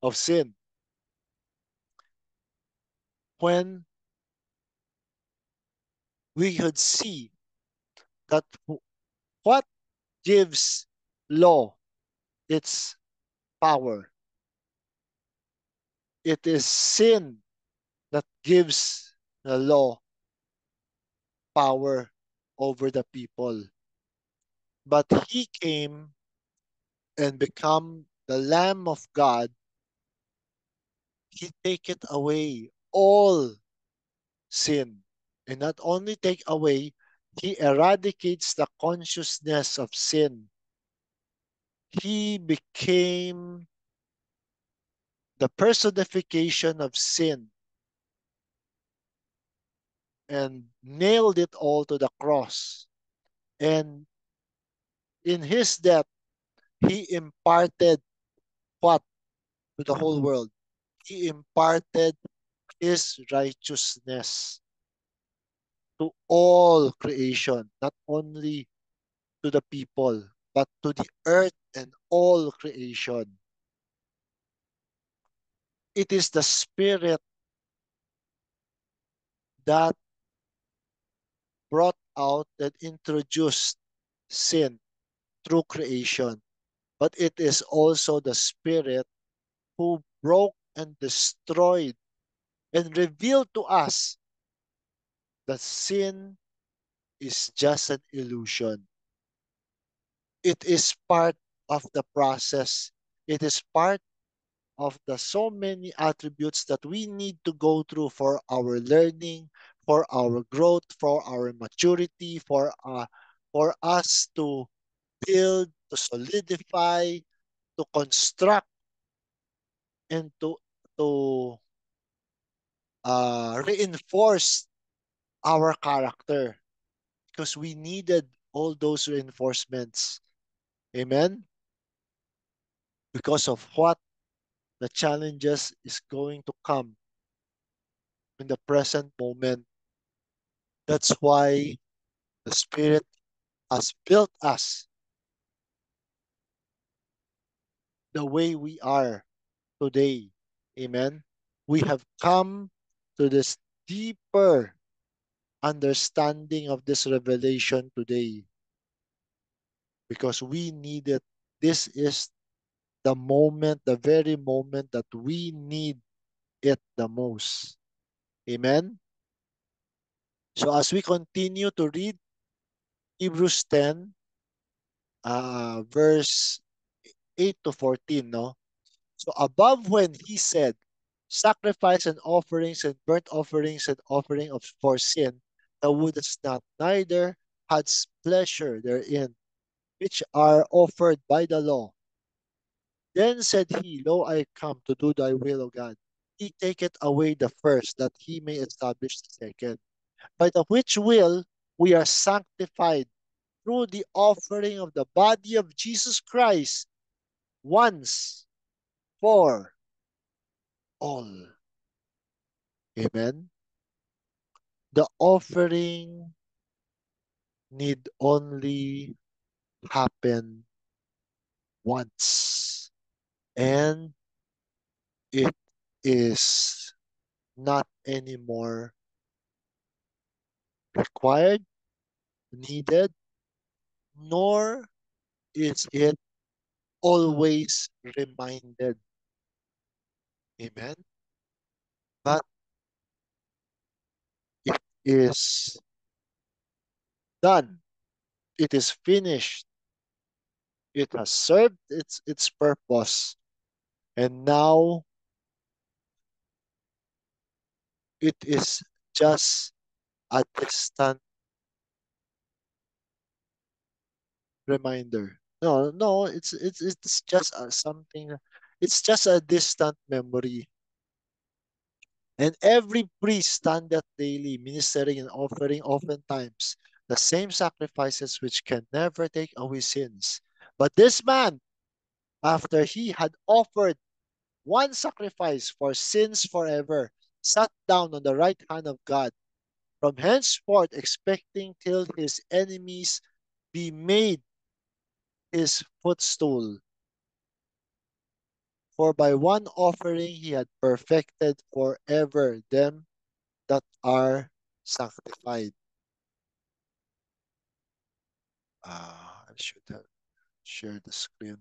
of sin. When we could see that what gives law its power? It is sin that gives the law power over the people. But he came and become the Lamb of God. He take it away all sin. And not only take away, he eradicates the consciousness of sin. He became the personification of sin and nailed it all to the cross. And in his death, he imparted what to the whole world? He imparted his righteousness to all creation, not only to the people, but to the earth and all creation. It is the Spirit that brought out and introduced sin through creation, but it is also the Spirit who broke and destroyed and revealed to us that sin is just an illusion. It is part of the process. It is part of the so many attributes that we need to go through for our learning, for our growth, for our maturity, for us to build, to solidify, to construct, and to reinforce our character because we needed all those reinforcements. Amen. Because of what the challenges is going to come in the present moment. That's why the Spirit has built us the way we are today. Amen. We have come to this deeper understanding of this revelation today because we need it. This is the moment, the very moment that we need it the most. Amen. So as we continue to read Hebrews 10, verse 8 to 14, no? So above when he said, sacrifice and offerings and burnt offerings and offering of for sin, thou wouldest not, neither hadst pleasure therein, which are offered by the law. Then said he, Lo, I come to do thy will, O God. He taketh away the first, that he may establish the second. By the which will we are sanctified through the offering of the body of Jesus Christ once for all. Amen. The offering need only happen once. And it is not anymore required, needed, nor is it always reminded. Amen. But it is done. It is finished. It has served its purpose. And now it is just a distant reminder. No, no, it's just something. It's just a distant memory. And every priest standeth daily, ministering and offering oftentimes the same sacrifices which can never take away sins. But this man, after he had offered one sacrifice for sins forever, sat down on the right hand of God, from henceforth expecting till his enemies be made his footstool. For by one offering he had perfected forever them that are sanctified. I should have shared the screen.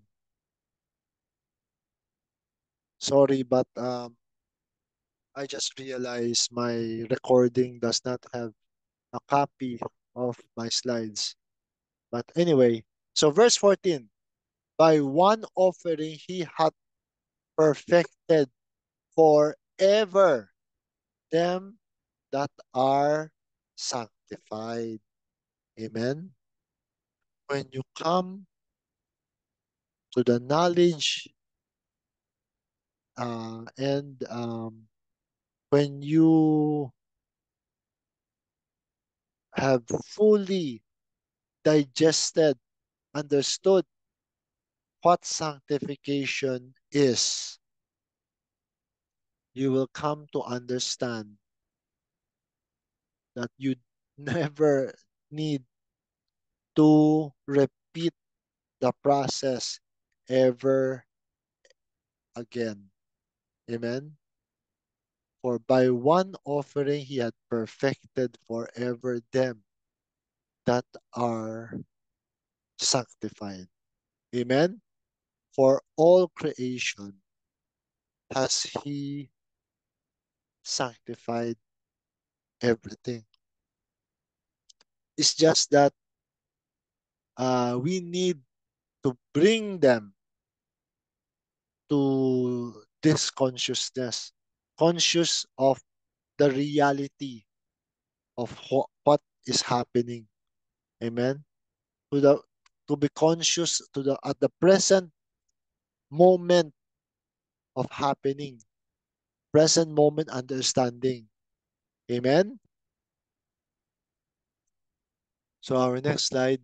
Sorry, but I just realized my recording does not have a copy of my slides. But anyway, so verse 14, by one offering he hath perfected forever them that are sanctified. Amen. When you come to the knowledge and when you have fully digested, understood what sanctification is, you will come to understand that you never need to repeat the process ever again. Amen. For by one offering he had perfected forever them that are sanctified. Amen. For all creation has he sanctified everything. It's just that we need to bring them to this consciousness, conscious of the reality of what is happening. Amen. To the to be conscious to the at the present moment of happening, present moment understanding. Amen. So our next slide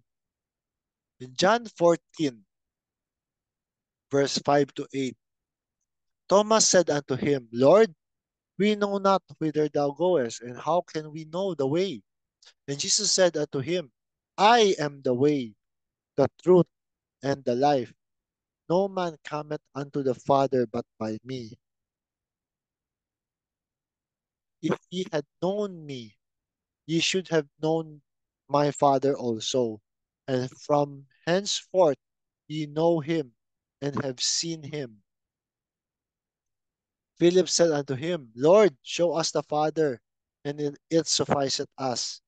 in John 14, verse 5 to 8. Thomas said unto him, Lord, we know not whither thou goest, and how can we know the way? And Jesus said unto him, I am the way, the truth, and the life. No man cometh unto the Father but by me. If ye had known me, ye should have known my Father also. And from henceforth ye know him and have seen him. Philip said unto him, Lord, show us the Father, and it sufficeth us.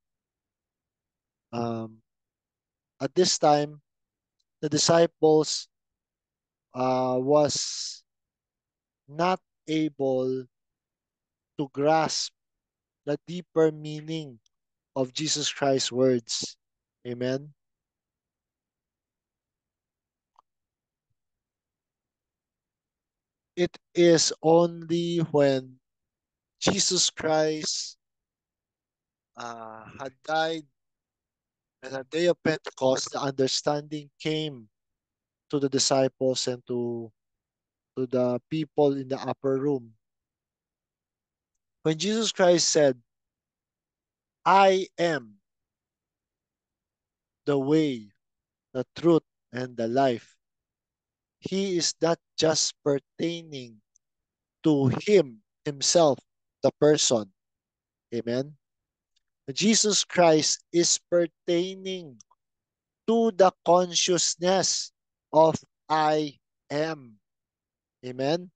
Um, at this time, the disciples was not able to grasp the deeper meaning of Jesus Christ's words. Amen. It is only when Jesus Christ had died and on the day of Pentecost, the understanding came to the disciples and to the people in the upper room. When Jesus Christ said, I am the way, the truth, and the life, he is not just pertaining to himself, the person. Amen. Jesus Christ is pertaining to the consciousness of I am. Amen.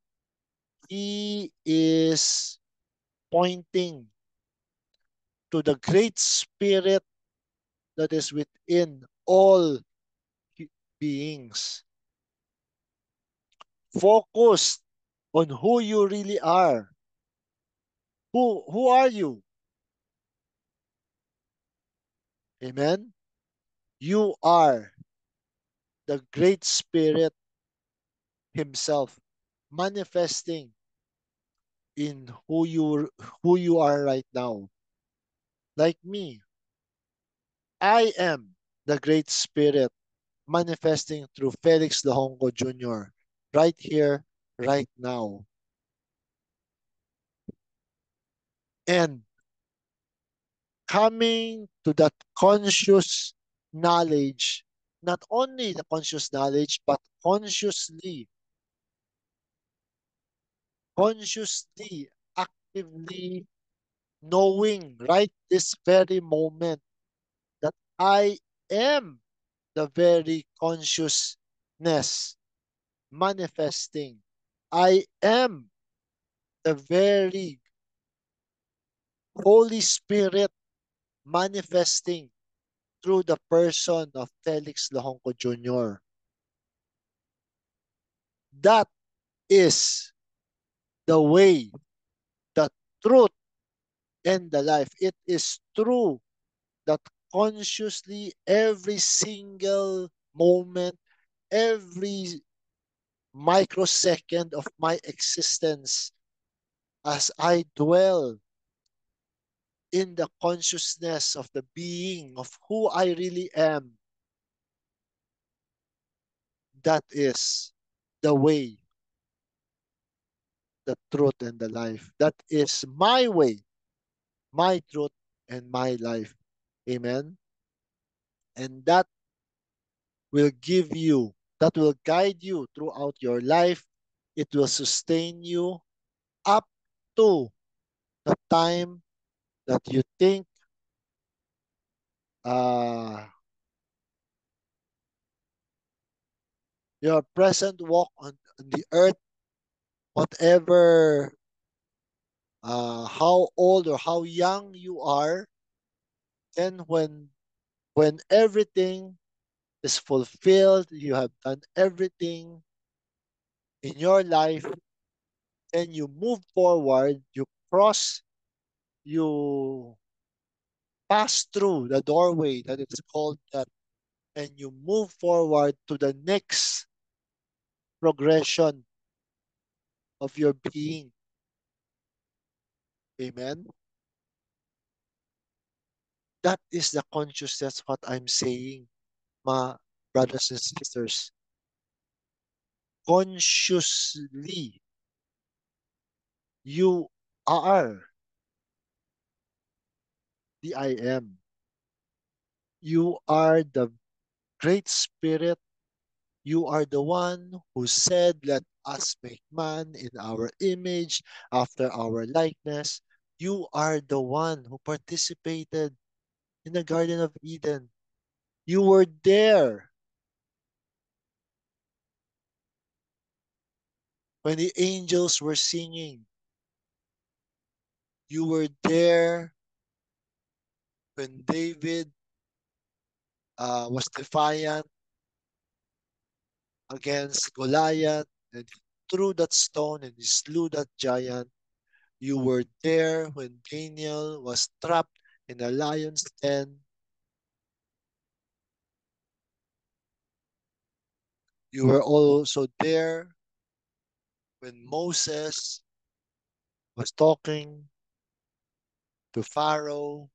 He is pointing to the great spirit that is within all beings. Focus on who you really are. Who are you? Amen. You are the great spirit himself manifesting in who you are right now. Like me, I am the great spirit manifesting through Felix Lahongo Jr. right here, right now. And coming to that conscious knowledge, not only the conscious knowledge, but consciously, actively knowing right this very moment that I am the very consciousness manifesting. I am the very Holy Spirit manifesting through the person of Felix Lohongko Jr. That is the way, the truth, and the life. It is true that consciously every single moment, every microsecond of my existence, as I dwell in the consciousness of the being of who I really am, that is the way, the truth, and the life. That is my way, my truth, and my life. Amen. And will give you, that will guide you throughout your life. It will sustain you up to the time that you think uh, your present walk on the earth, whatever, how old or how young you are, then when everything is fulfilled, you have done everything in your life, then you move forward, you pass through the doorway that is called death, and you move forward to the next progression of your being. Amen. That is the consciousness what I'm saying, my brothers and sisters. Consciously, you are the I am. You are the great spirit. You are the one who said, let us make man in our image, after our likeness. You are the one who participated in the Garden of Eden. You were there when the angels were singing. You were there when David was defiant against Goliath and he threw that stone and he slew that giant. You were there when Daniel was trapped in a lion's den. You were also there when Moses was talking to Pharaoh.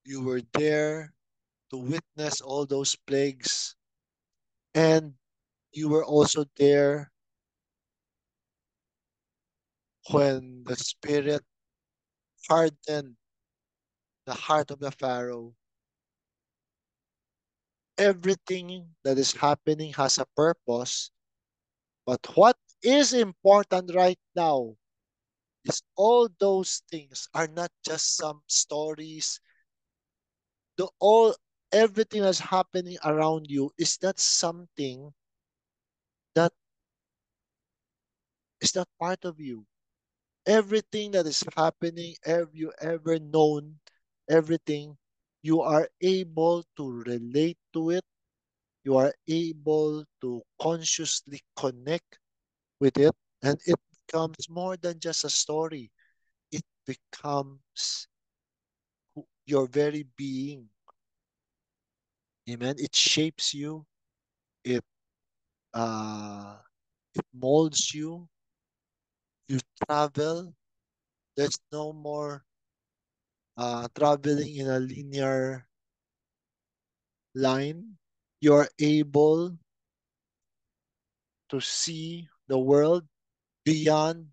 You were there to witness all those plagues. And you were also there when the Spirit hardened the heart of the Pharaoh. Everything that is happening has a purpose. But what is important right now is all those things are not just some stories. The all Everything that's happening around you is not something that is not part of you. Everything that is happening, have you ever known, everything, you are able to relate to it. You are able to consciously connect with it, and it becomes more than just a story. It becomes your very being. Amen. It shapes you. It uh, it molds you. You travel. There's no more traveling in a linear line. You're able to see the world beyond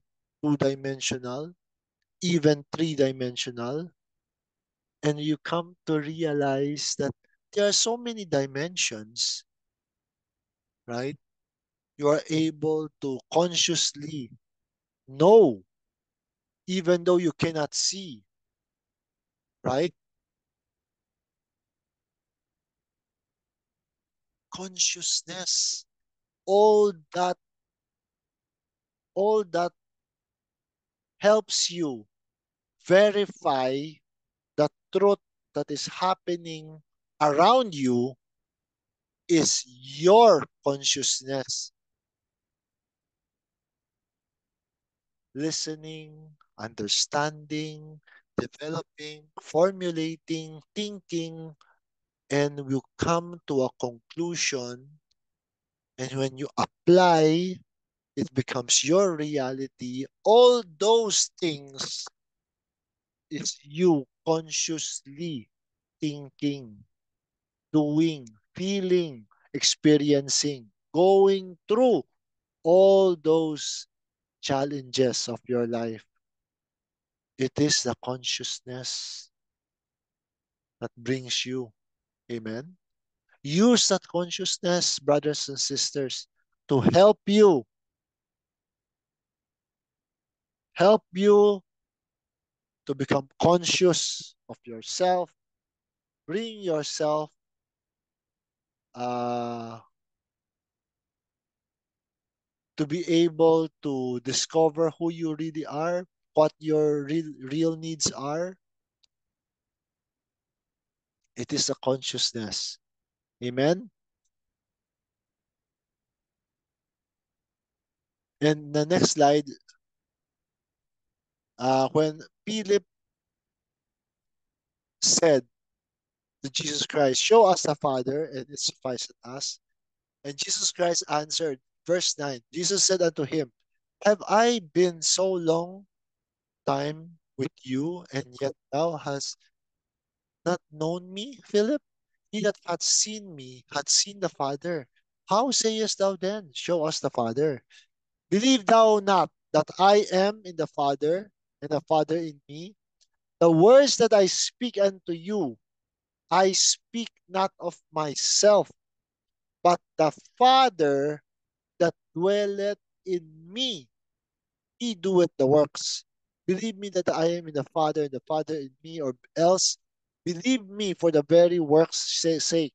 two-dimensional, even three-dimensional, and you come to realize that there are so many dimensions, right? You are able to consciously know, even though you cannot see. right? Consciousness. All that, all that helps you verify the truth that is happening around you is your consciousness. Listening, understanding, developing, formulating, thinking, and you come to a conclusion. And when you apply, it becomes your reality. All those things is you consciously thinking, doing, feeling, experiencing, going through all those challenges of your life. It is the consciousness that brings you. Amen. Use that consciousness, brothers and sisters, to help you to become conscious of yourself, bring yourself uh, to be able to discover who you really are, what your real needs are. It is a consciousness. Amen. And the next slide, when Philip said to Jesus Christ, "Show us the Father, and it sufficeth us." And Jesus Christ answered, verse 9, Jesus said unto him, "Have I been so long time with you, and yet thou hast not known me, Philip? He that hath seen me hath seen the Father. How sayest thou then, Show us the Father? Believe thou not that I am in the Father, and the Father in me? The words that I speak unto you, I speak not of myself, but the Father that dwelleth in me, he doeth the works. Believe me that I am in the Father, and the Father in me, or else believe me for the very works' sake.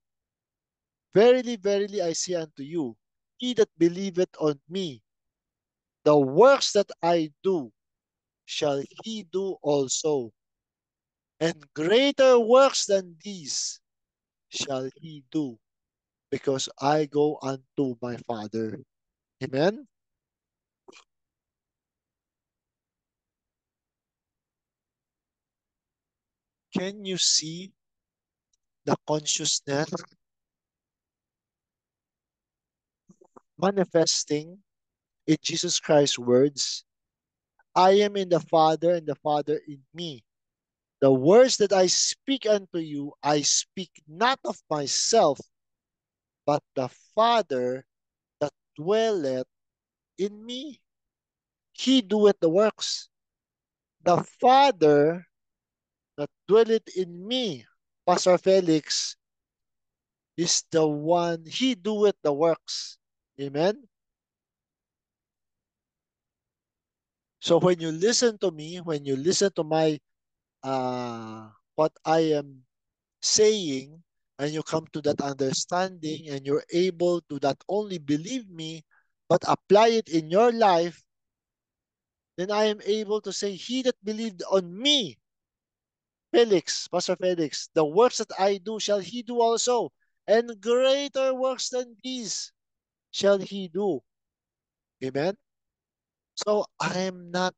Verily, verily, I say unto you, he that believeth on me, the works that I do, shall he do also. And greater works than these shall he do, because I go unto my Father. Amen? Can you see the consciousness manifesting in Jesus Christ's words? I am in the Father, and the Father in me. The words that I speak unto you, I speak not of myself, but the Father that dwelleth in me. He doeth the works. The Father that dwelleth in me, Pastor Felix, is the one, he doeth the works. Amen? So when you listen to me, when you listen to my what I am saying, and you come to that understanding, and you're able to not only believe me, but apply it in your life, then I am able to say, he that believed on me, Felix, Pastor Felix, the works that I do shall he do also, and greater works than these shall he do. Amen? So I am not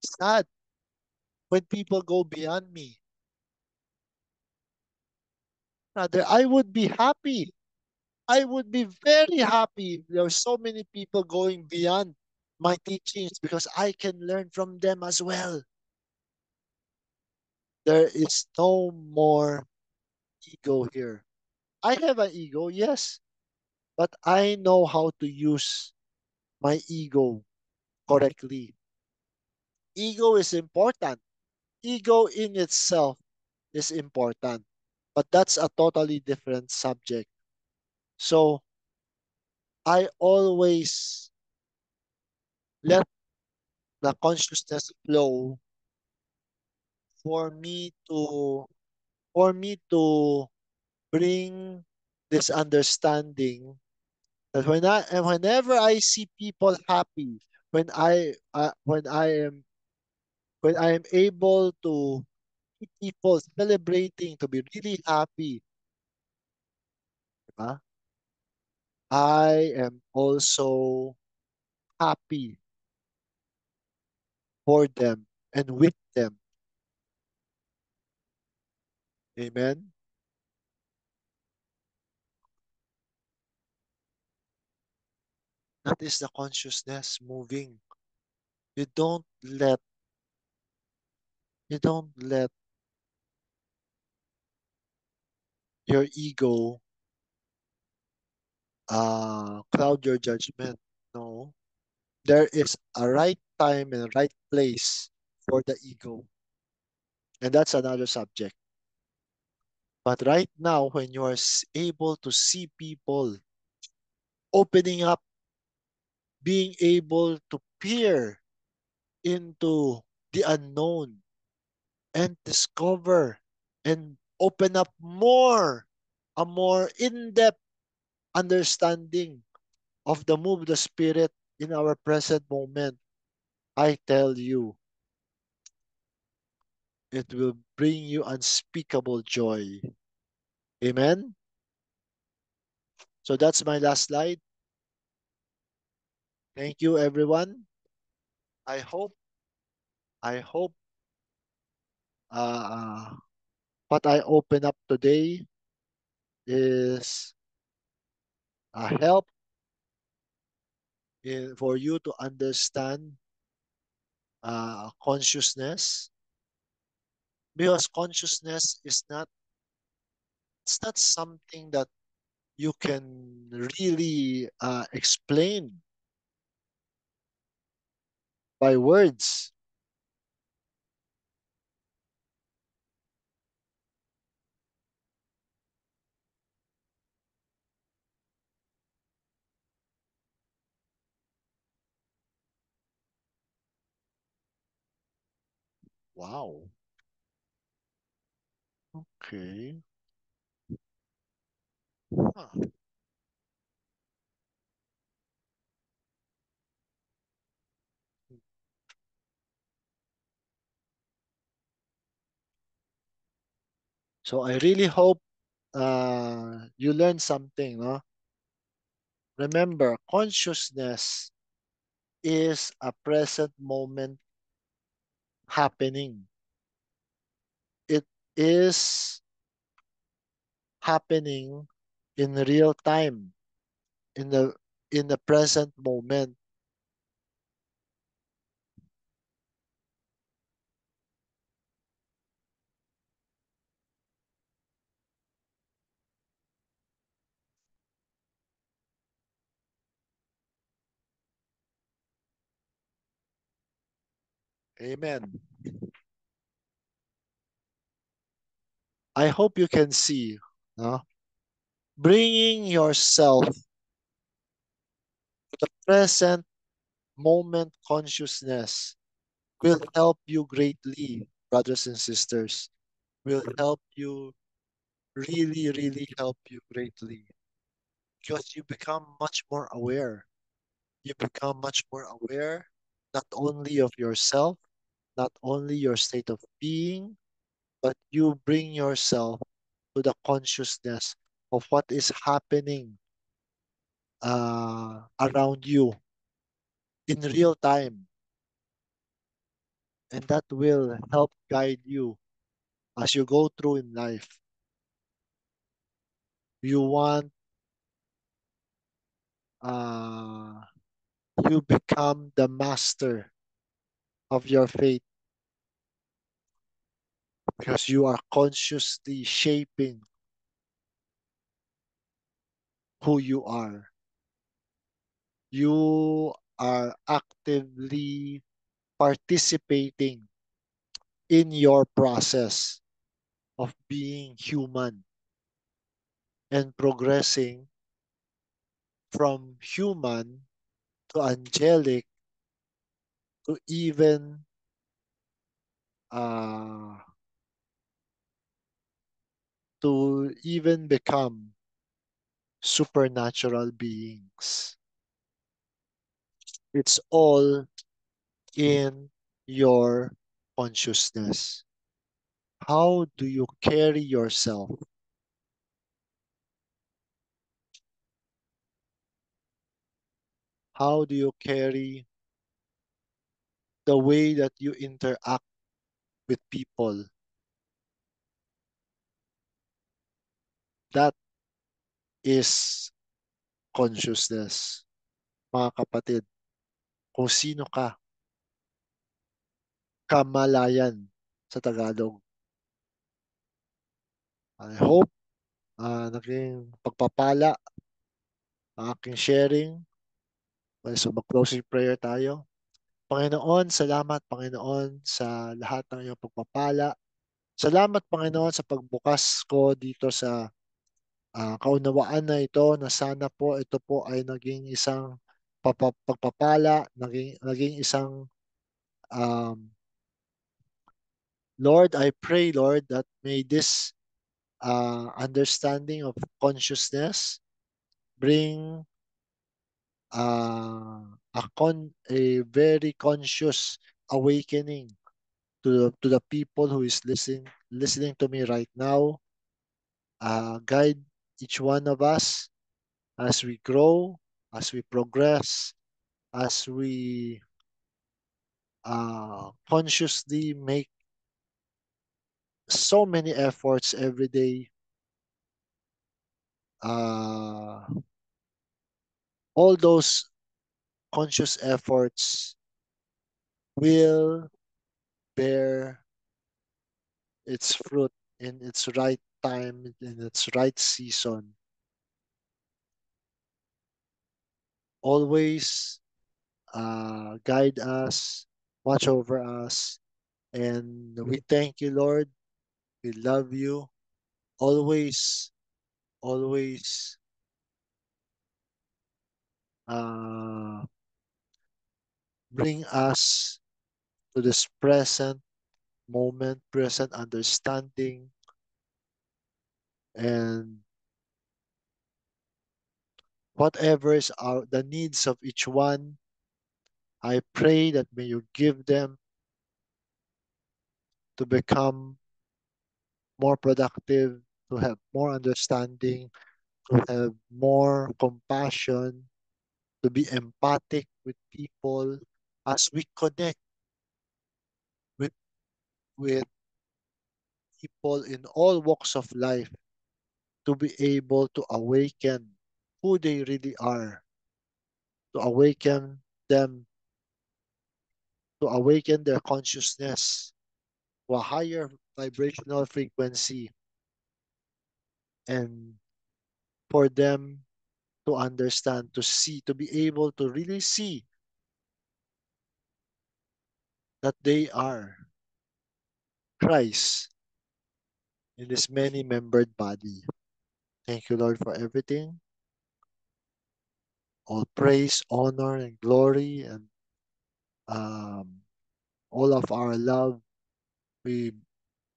sad when people go beyond me. Rather, I would be happy. I would be very happy if there are so many people going beyond my teachings, because I can learn from them as well. There is no more ego here. I have an ego, yes, but I know how to use my ego correctly. Ego is important. Ego in itself is important, but that's a totally different subject. So I always let the consciousness flow for me to for me to bring this understanding that whenever I see people happy, when I am able to see people celebrating to be really happy, diba? I am also happy for them and with them. Amen. That is the consciousness moving. You don't let you don't let your ego cloud your judgment. No. There is a right time and a right place for the ego. And that's another subject. But right now, when you are able to see people opening up, being able to peer into the unknown and discover and open up a more in-depth understanding of the move of the Spirit in our present moment, I tell you, it will bring you unspeakable joy. Amen? So that's my last slide. Thank you, everyone. I hope, I hope what I open up today is a help for you to understand consciousness, because consciousness is not it's not something that you can really explain by words. Wow. Okay. Huh. So I really hope you learned something. No? Remember, consciousness is a present moment happening. It is happening in real time, in the present moment. Amen. I hope you can see, no? Bringing yourself to the present moment consciousness will help you greatly, brothers and sisters. Will help you really, really help you greatly because you become much more aware. You become much more aware not only of yourself, not only your state of being, but you bring yourself to the consciousness of what is happening around you in real time. And that will help guide you as you go through in life. You want, uh, you become the master of your fate because you are consciously shaping who you are. You are actively participating in your process of being human and progressing from human to angelic to even to even become supernatural beings. It's all in your consciousness. How do you carry yourself? How do you carry the way that you interact with people? That is consciousness, mga kapatid. Kung sino ka, kamalayan sa Tagalog. I hope naging pagpapala ang aking sharing. So mag-closing prayer tayo. Panginoon, salamat Panginoon sa lahat ng iyong pagpapala. Salamat Panginoon sa pagbukas ko dito sa kaunawaan na ito na sana po ito po ay naging isang pagpapala, naging isang um, Lord, I pray, Lord, that may this understanding of consciousness bring a very conscious awakening to the people who is listening to me right now. Guide each one of us as we grow, as we progress, as we consciously make so many efforts every day. Uh, all those conscious efforts will bear its fruit in its right time, in its right season. Always guide us, watch over us, and we thank you, Lord. We love you. Always, always uh, bring us to this present moment, present understanding, and whatever is the needs of each one. I pray that may you give them to become more productive, to have more understanding, to have more compassion, to be empathic with people as we connect with, with people in all walks of life, to be able to awaken who they really are, to awaken them, to awaken their consciousness to a higher vibrational frequency, and for them to understand, to see, to be able to really see that they are Christ in this many membered body. Thank you, Lord, for everything. All praise, honor, and glory, and um, all of our love we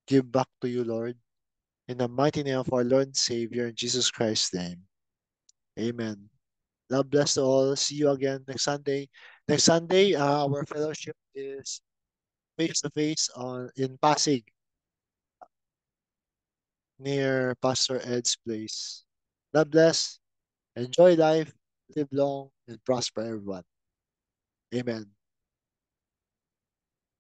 give back to you, Lord. In the mighty name of our Lord and Savior, in Jesus Christ's name. Amen. Love bless to all. See you again next Sunday. Next Sunday, our fellowship is face to face on in Pasig, near Pastor Ed's place. God bless. Enjoy life. Live long and prosper, everyone. Amen.